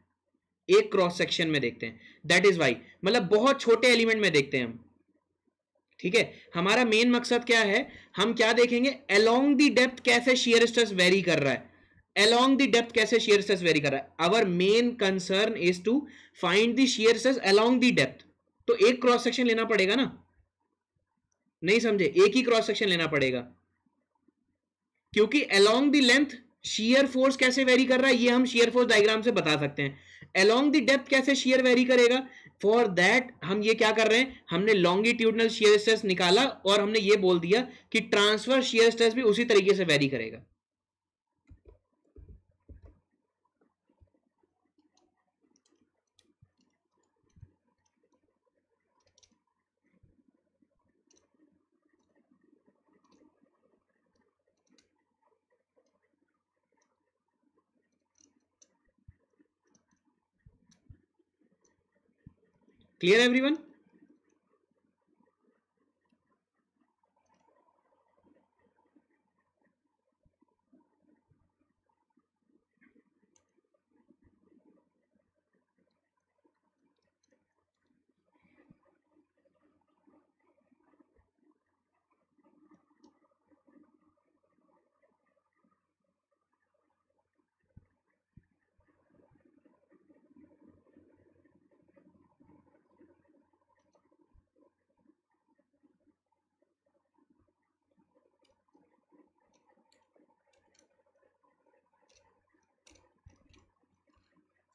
एक क्रॉस सेक्शन में देखते हैं, दैट इज वाई, मतलब बहुत छोटे एलिमेंट में देखते हैं हम, ठीक है। हमारा मेन मकसद क्या है, हम क्या देखेंगे अलोंग द डेप्थ कैसे शियर स्ट्रेस वेरी कर रहा है, अलोंग द डेप्थ कैसे शियर स्ट्रेस वेरी कर रहा है, our main concern is to find the shear stress along the depth, तो एक क्रॉस सेक्शन लेना पड़ेगा ना, नहीं समझे, एक ही क्रॉस सेक्शन लेना पड़ेगा, क्योंकि along the length shear force कैसे वेरी कर रहा है ये हम शियर फोर्स डायग्राम से बता सकते हैं, अलोंग द डेप्थ कैसे शियर वेरी करेगा, फॉर दैट हम ये क्या कर रहे हैं, हमने लॉन्गिट्यूडनल शियर स्ट्रेस निकाला और हमने ये बोल दिया कि ट्रांसफर शियर स्ट्रेस भी उसी तरीके से वेरी करेगा। Clear everyone?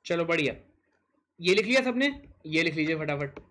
चलो बढ़िया, ये लिख लिया सबने, ये लिख लीजिए फटाफट।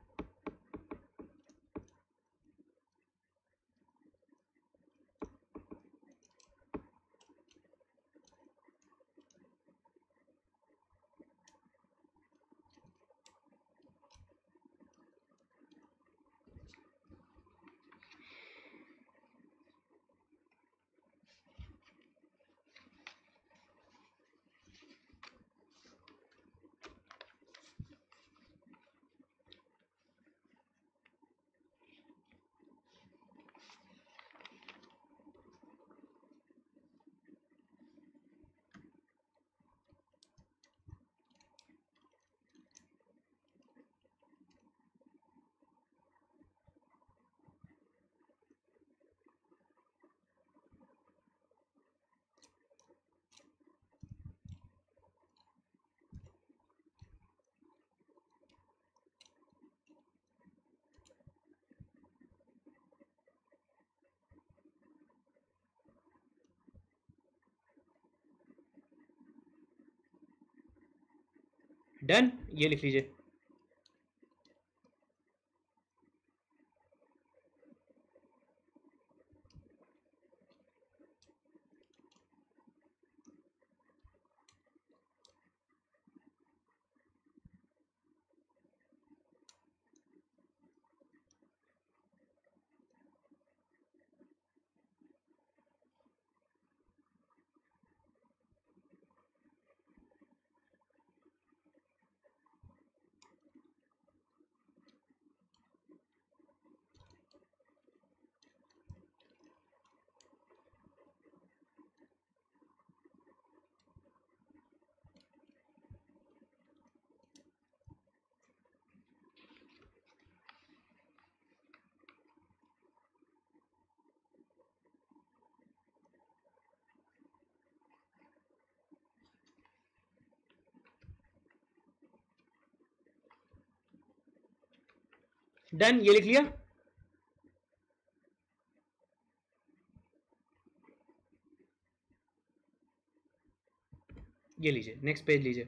डन, ये लिख लीजिए। डन, ये लिख लिया। ये लीजिए, नेक्स्ट पेज लीजिए।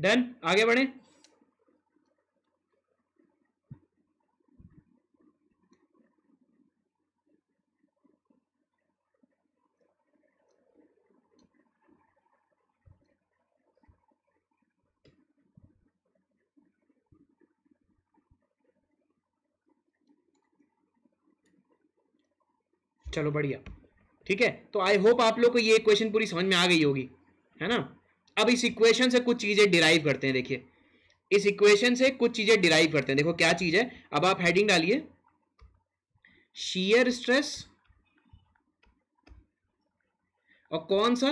डन, आगे बढ़े। चलो बढ़िया, ठीक है। तो आई होप आप लोग को ये इक्वेशन पूरी समझ में आ गई होगी, है ना। अब इस इक्वेशन से कुछ चीजें डिराइव करते हैं। देखिए इस इक्वेशन से कुछ चीजें डिराइव करते हैं। देखो क्या चीज है, अब आप हेडिंग डालिए शीयर स्ट्रेस और कौन सा,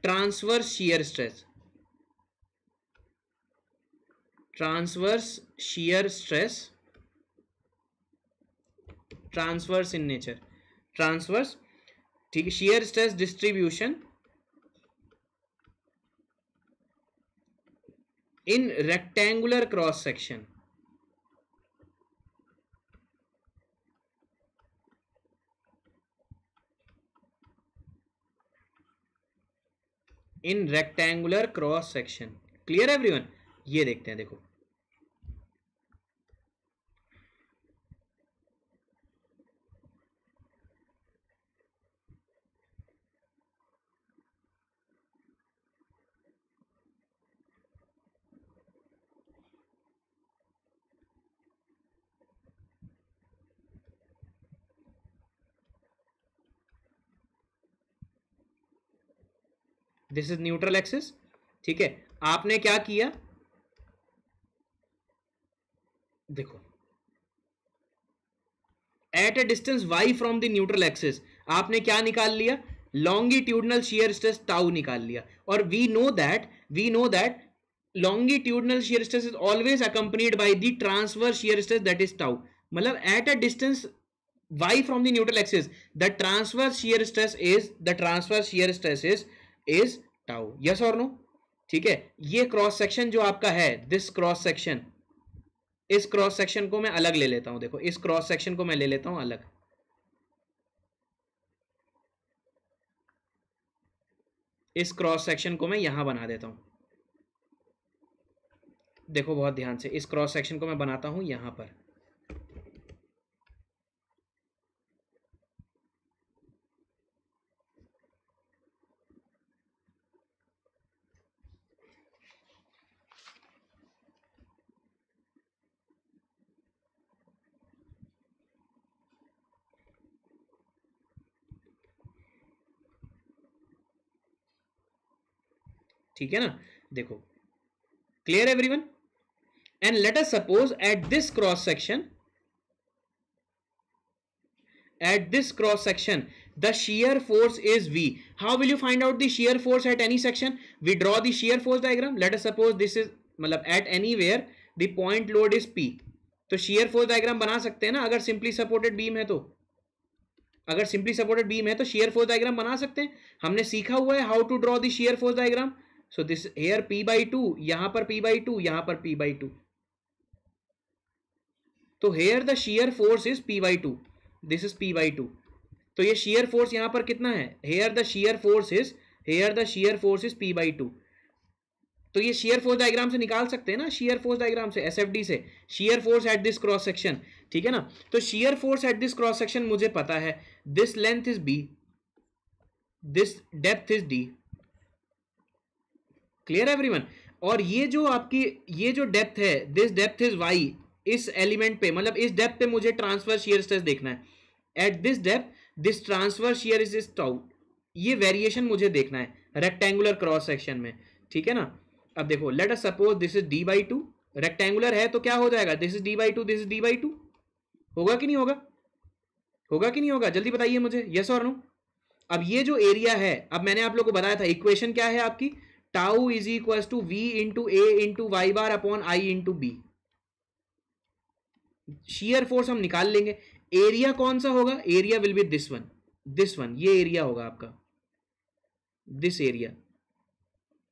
transverse shear stress. Transverse shear stress, transverse in nature, transverse, ठीक है। Shear stress distribution in rectangular cross section, in rectangular cross section. Clear everyone, ये देखते हैं। देखो दिस इज न्यूट्रल एक्सिस, ठीक है। आपने क्या किया, देखो at a distance y from the neutral axis आपने क्या निकाल लिया, लॉन्गिट्यूडनल शियर स्ट्रेस टाउ निकाल लिया। और we know that longitudinal shear stress is always accompanied by the transverse shear stress, that is tau। मतलब at a distance y from the neutral axis the transverse shear stress is tau, yes or no। ठीक है, ये cross section जो आपका है, this cross section, इस cross section को मैं अलग ले लेता हूं। देखो इस क्रॉस सेक्शन को मैं ले लेता हूं अलग, इस क्रॉस सेक्शन को मैं यहां बना देता हूं। देखो बहुत ध्यान से, इस क्रॉस सेक्शन को मैं बनाता हूं यहां पर। ठीक है ना, देखो clear everyone. And let us suppose at this cross section, the shear force is V। How will you find out the shear force at any section? We draw the shear force diagram। Let us suppose this is मतलब at anywhere the point load is P। तो shear force diagram बना सकते हैं ना, अगर simply supported beam है तो, अगर simply supported beam है तो shear force diagram बना सकते हैं। हमने सीखा हुआ है how to draw the shear force diagram। So this here P by 2, यहां पर P by 2, यहां पर P by 2। तो here the shear force is P by 2, this is P by 2। तो ये shear force यहां पर कितना है, here the shear force is P by 2। तो ये shear force diagram से निकाल सकते हैं ना, shear force diagram से, SFD से, shear force at this cross section, ठीक है ना। तो shear force at this cross section मुझे पता है, this length is B, this depth is D। Clear everyone. और ये जो आपकी ये जो डेप्थ है, दिस डेप्थ इज y, इस एलिमेंट पे, मतलब इस डेप्थ पे मुझे ट्रांसफर शियर स्ट्रेस देखना है। At this depth this transfer shear is tau, ये वेरिएशन मुझे देखना है रेक्टेंगुलर क्रॉस सेक्शन में, ठीक है ना। अब देखो late us suppose this is d by 2, rectangular है तो क्या हो जाएगा, this is d by 2, this is d by 2। होगा कि नहीं होगा, होगा कि नहीं होगा, जल्दी बताइए मुझे, यस और नो। अब ये जो एरिया है, अब मैंने आप लोग को बताया था इक्वेशन क्या है आपकी, tau is equal to v into A into Y bar upon I into B. Shear force हम निकाल लेंगे। एरिया कौन सा होगा, area will be this one, ये एरिया होगा आपका, दिस एरिया।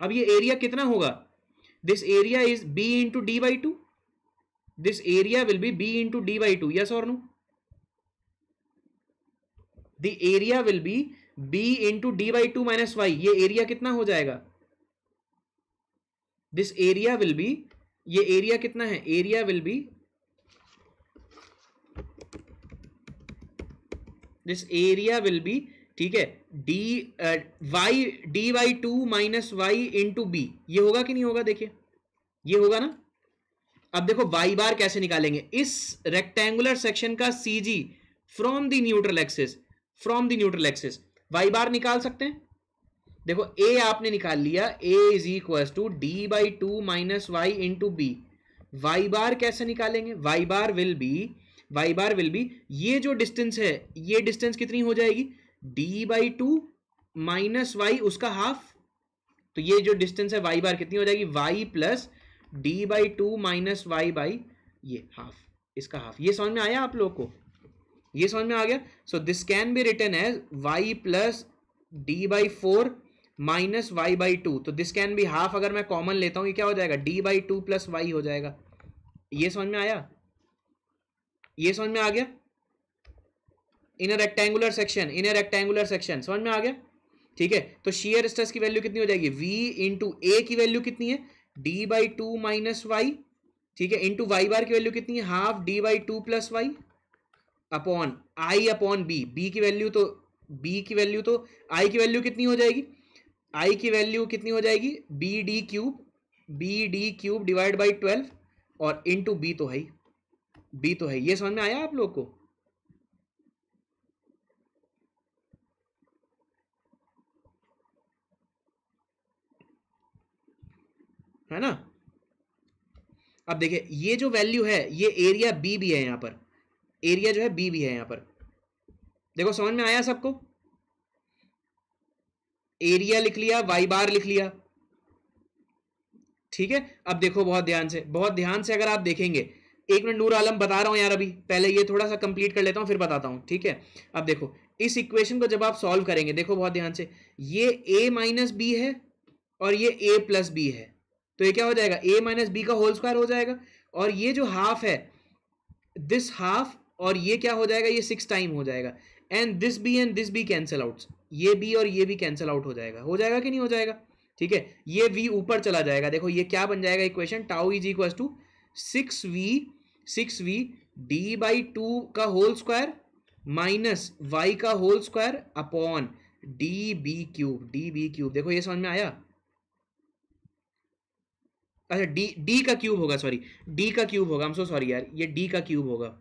अब ये एरिया कितना होगा, this area is b into D by two, this area will be b into D by two, yes और no. The area will be b into D by two minus y, ये area कितना हो जाएगा, this area will be, ये area कितना है, area will be, this area will be, ठीक है, d y, d by two minus Y into b, ये होगा कि नहीं होगा, देखिए ये होगा ना। अब देखो वाई बार कैसे निकालेंगे, इस रेक्टेंगुलर सेक्शन का CG from the neutral axis, from the neutral axis Y bar निकाल सकते हैं। देखो ए आपने निकाल लिया, A is equal to D by two minus Y into B. Y bar कैसे निकालेंगे, Y bar will be, Y bar will be, ये जो डिस्टेंस है, ये डिस्टेंस कितनी हो जाएगी, D by two minus Y उसका हाफ, तो ये जो डिस्टेंस है वाई बार कितनी हो जाएगी, y plus d by two minus y by ये हाफ, इसका हाफ। ये समझ में आया आप लोग को, ये समझ में आ गया। So this can be written as y plus d by four minus y by two, तो दिस कैन बी हाफ, अगर मैं कॉमन लेता हूं ये क्या हो जाएगा, d by two plus y हो जाएगा। ये समझ में आया, ये समझ में आ गया। In a rectangular section, in a rectangular section, समझ में आ गया, ठीक है। तो शियर स्ट्रेस की वैल्यू कितनी हो जाएगी, V इंटू ए की वैल्यू कितनी है, d by two minus y, ठीक है, इंटू वाई बार की वैल्यू कितनी है, half d by two plus y upon I upon b, b की वैल्यू तो, बी की वैल्यू तो, आई की वैल्यू कितनी हो जाएगी, आई की वैल्यू कितनी हो जाएगी, b D cube, b D cube divide by 12 और इंटू बी तो है, बी तो है। ये समझ में आया आप लोग को, है ना। अब देखिए ये जो वैल्यू है, ये एरिया बी भी है यहां पर, एरिया जो है बी भी है यहां पर, देखो समझ में आया सबको, एरिया लिख लिया, वाई बार लिख लिया, ठीक है। अब देखो बहुत ध्यान से, बहुत ध्यान से अगर आप देखेंगे, एक मिनट नूर आलम बता रहा हूं यार, अभी पहले ये थोड़ा सा कंप्लीट कर लेता हूं फिर बताता हूं, ठीक है। अब देखो इस इक्वेशन को जब आप सॉल्व करेंगे, देखो बहुत ध्यान से, ये a माइनस बी है और ये a प्लस बी है, तो ये क्या हो जाएगा, a माइनस बी का होल स्क्वायर हो जाएगा, और ये जो हाफ है, दिस हाफ, और ये क्या हो जाएगा, ये 6 टाइम हो जाएगा, and this b cancel out, ये बी और ये भी कैंसिल आउट हो जाएगा कि नहीं हो जाएगा, ठीक है। ये v ऊपर चला जाएगा, देखो ये क्या बन जाएगा equation, tau is equal to 6v d by two का होल स्क्वायर माइनस वाई का whole square upon d b cube. देखो ये समझ में आया, अच्छा डी का क्यूब होगा, सॉरी डी का क्यूब होगा, हम सो सॉरी यार, ये डी का क्यूब होगा,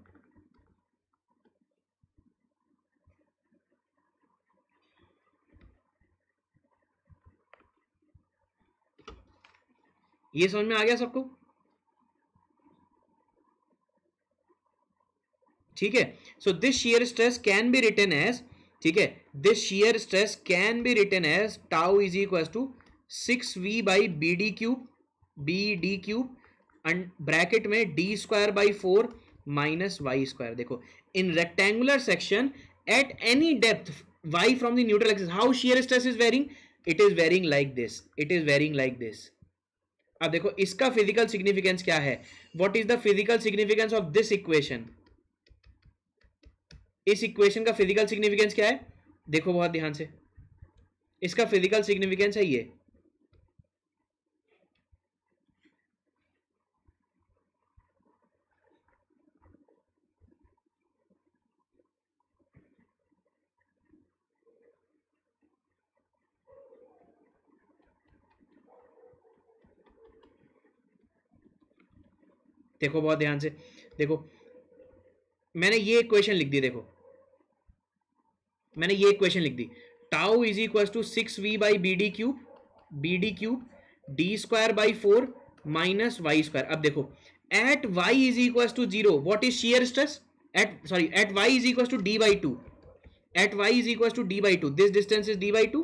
ये समझ में आ गया सबको, ठीक है। So this shear stress can be written as, ठीक है, this shear stress can be written as tau is equal to 6v by B D cube and bracket में D square by 4 minus Y square. देखो in rectangular section at any depth y from the neutral axis, how shear stress is varying, it is varying like this, it is varying like this। अब देखो इसका physical significance क्या है, what is the physical significance of this equation, इस equation का physical significance क्या है, देखो बहुत ध्यान से, इसका फिजिकल सिग्निफिकेंस है ये, देखो बहुत ध्यान से, देखो मैंने ये इक्वेशन लिख दी, देखो मैंने ये इक्वेशन लिख दी, tau is equal to 6v by B D cube D square by 4 minus Y square. अब देखो at y is equal to 0 what is shear stress, at y is equal to d by 2, at y is equal to d by 2, this distance is d by 2,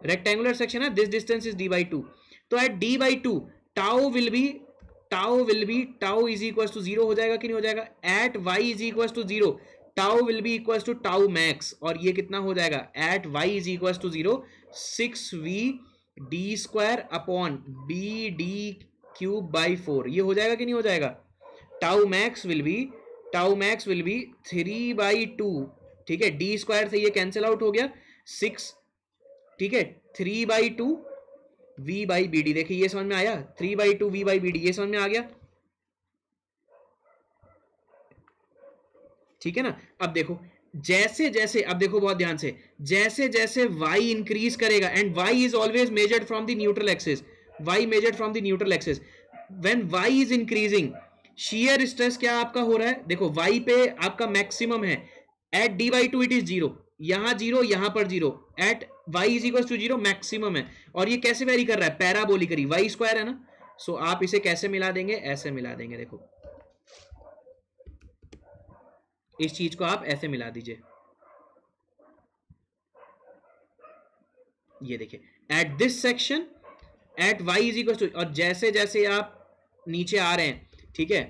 rectangular section है, this distance is d by 2, तो at d by 2 tau will be tau is equal to 0 हो जाएगा कि नहीं हो जाएगा, at y is equal to 0 tau will be equal to tau max, और ये कितना हो जाएगा, at y is equal to 0 6v d square upon b D cube by 4, ये हो जाएगा कि नहीं हो जाएगा, tau max will be 3 by 2, ठीक है, डी स्क्वायर से ये कैंसिल आउट हो गया 6, ठीक है, 3 by 2 v by B d. देखिए ये समझ में आया, 3/2 वी बाई बी डी, ये समझ में आ गया, ठीक है ना। अब देखो जैसे जैसे, अब देखो बहुत ध्यान से, जैसे जैसे y इंक्रीज करेगा, and y is always measured from the neutral axis, y measured from the neutral axis, when y is increasing shear stress क्या आपका हो रहा है, देखो y पे आपका मैक्सिमम है, at d/2 it is zero, यहां जीरो यहां पर zero, at y is equal to zero maximum है। और ये कैसे वेरी कर रहा है, पैराबोलिकली, y स्क्वायर है ना, सो आप इसे कैसे मिला देंगे, ऐसे मिला देंगे, देखो इस चीज को आप ऐसे मिला दीजिए, ये देखिए at this section at y is equal to, और जैसे जैसे आप नीचे आ रहे हैं, ठीक है,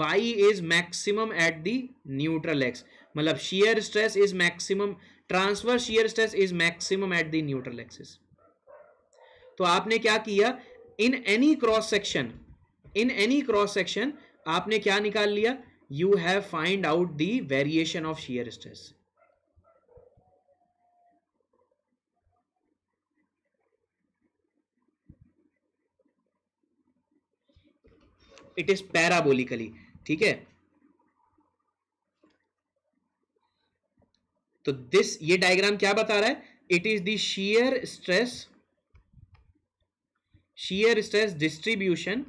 y is maximum at the neutral axis, मतलब shear stress is maximum, transverse shear stress is maximum at the neutral axis. तो आपने क्या किया, in any cross section, in any cross section आपने क्या निकाल लिया, you have find out the variation of shear stress. It is parabolically, ठीक है। तो दिस, ये डायग्राम क्या बता रहा है, it is the shear stress distribution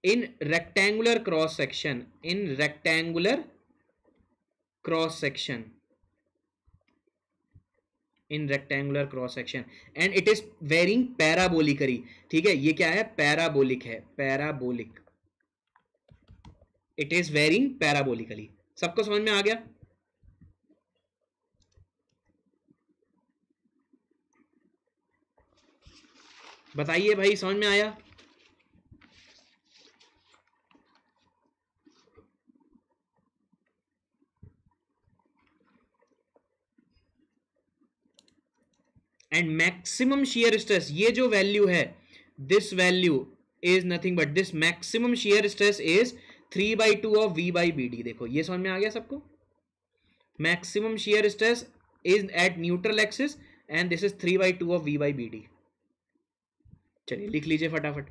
in rectangular cross section, in rectangular cross section, in rectangular cross section, and it is varying parabolically, ठीक है, ये क्या है, पैराबोलिक है, parabolic, it is varying parabolically. सबको समझ में आ गया, बताइए भाई, समझ में आया। एंड मैक्सिमम शियर स्ट्रेस, ये जो वैल्यू है, this value is nothing but this maximum shear stress is 3/2 of v by B d. देखो ये समझ में आ गया सबको, maximum shear stress is at neutral axis and this is 3/2 of v by B d. चलिए लिख लीजिए फटाफट।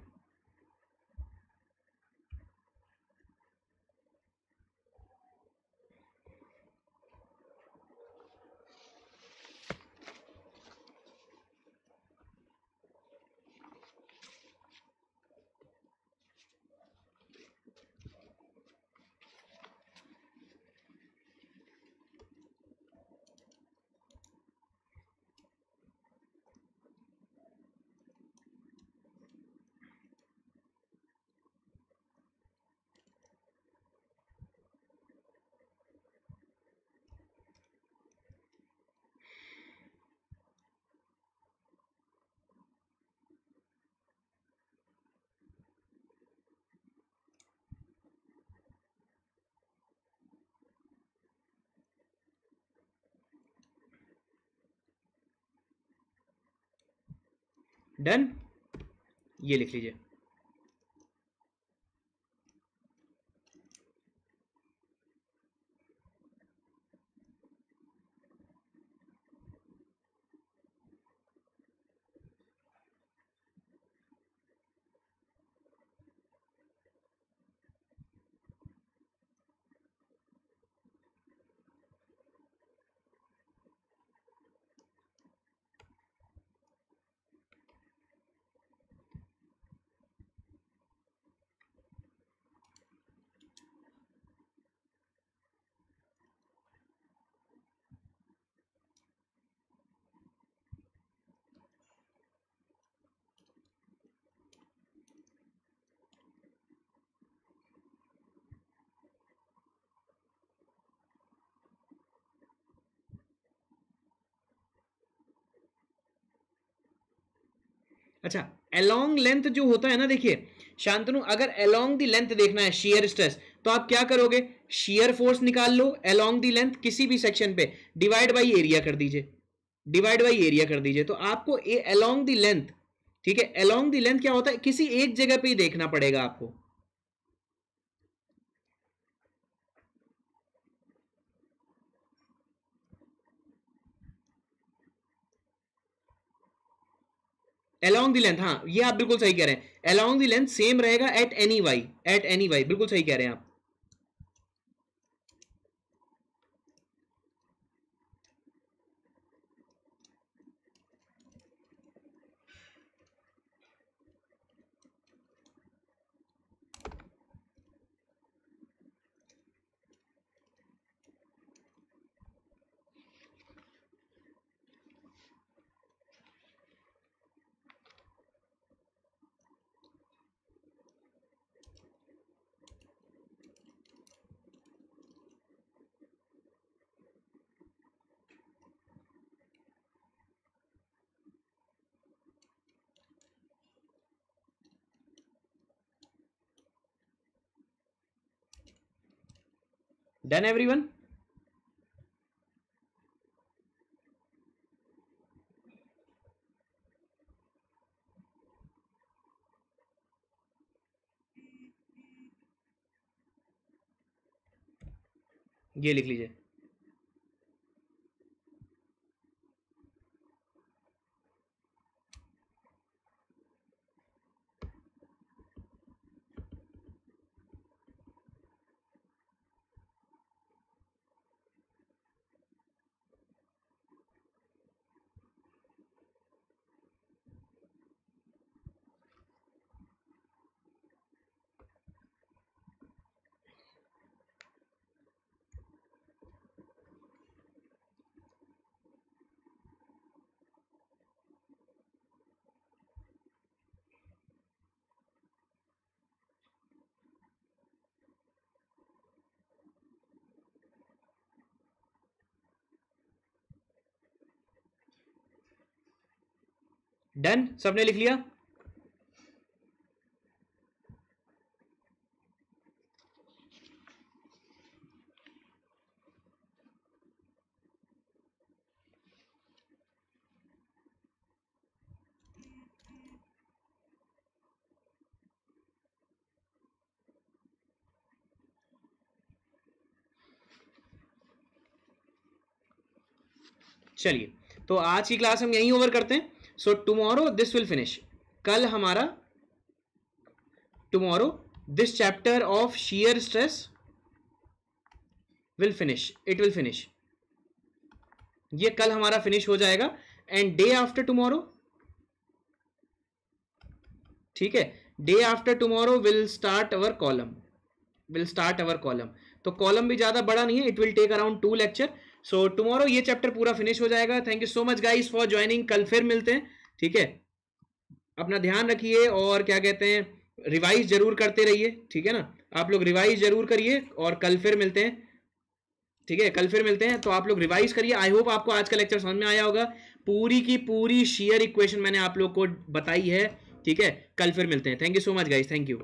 डन, ये लिख लीजिए। अच्छा, अलोंग लेंथ जो होता है ना, देखिए शांतनु, अगर अलोंग द लेंथ देखना है शियर स्ट्रेस, तो आप क्या करोगे, शियर फोर्स निकाल लो अलोंग द लेंथ किसी भी सेक्शन पे, डिवाइड बाई एरिया कर दीजिए, डिवाइड बाई एरिया कर दीजिए, तो आपको अलोंग द लेंथ, ठीक है, अलोंग द लेंथ क्या होता है, किसी एक जगह पे ही देखना पड़ेगा आपको। along the length, हाँ ये आप बिल्कुल सही कह रहे हैं, along the length सेम रहेगा at any y, बिल्कुल सही कह रहे हैं आप। Done everyone? ये लिख लीजिए। डन, सबने लिख लिया? चलिए, तो आज की क्लास हम यहीं ओवर करते हैं। So tomorrow this will finish, कल हमारा tomorrow this chapter of shear stress will finish, it will finish, ये कल हमारा फिनिश हो जाएगा। एंड डे आफ्टर टुमारो, ठीक है, day after tomorrow will start our column, तो कॉलम भी ज्यादा बड़ा नहीं है, it will take around 2 lecture. So tomorrow ये चैप्टर पूरा फिनिश हो जाएगा। Thank you so much guys for joining, कल फिर मिलते हैं, ठीक है। अपना ध्यान रखिए और क्या कहते हैं, रिवाइज जरूर करते रहिए, ठीक है ना, आप लोग रिवाइज जरूर करिए और कल फिर मिलते हैं, ठीक है, कल फिर मिलते हैं। तो आप लोग रिवाइज करिए। आई होप आपको आज का लेक्चर समझ में आया होगा, पूरी की पूरी shear इक्वेशन मैंने आप लोग को बताई है, ठीक है। कल फिर मिलते हैं। Thank you so much guys, thank you.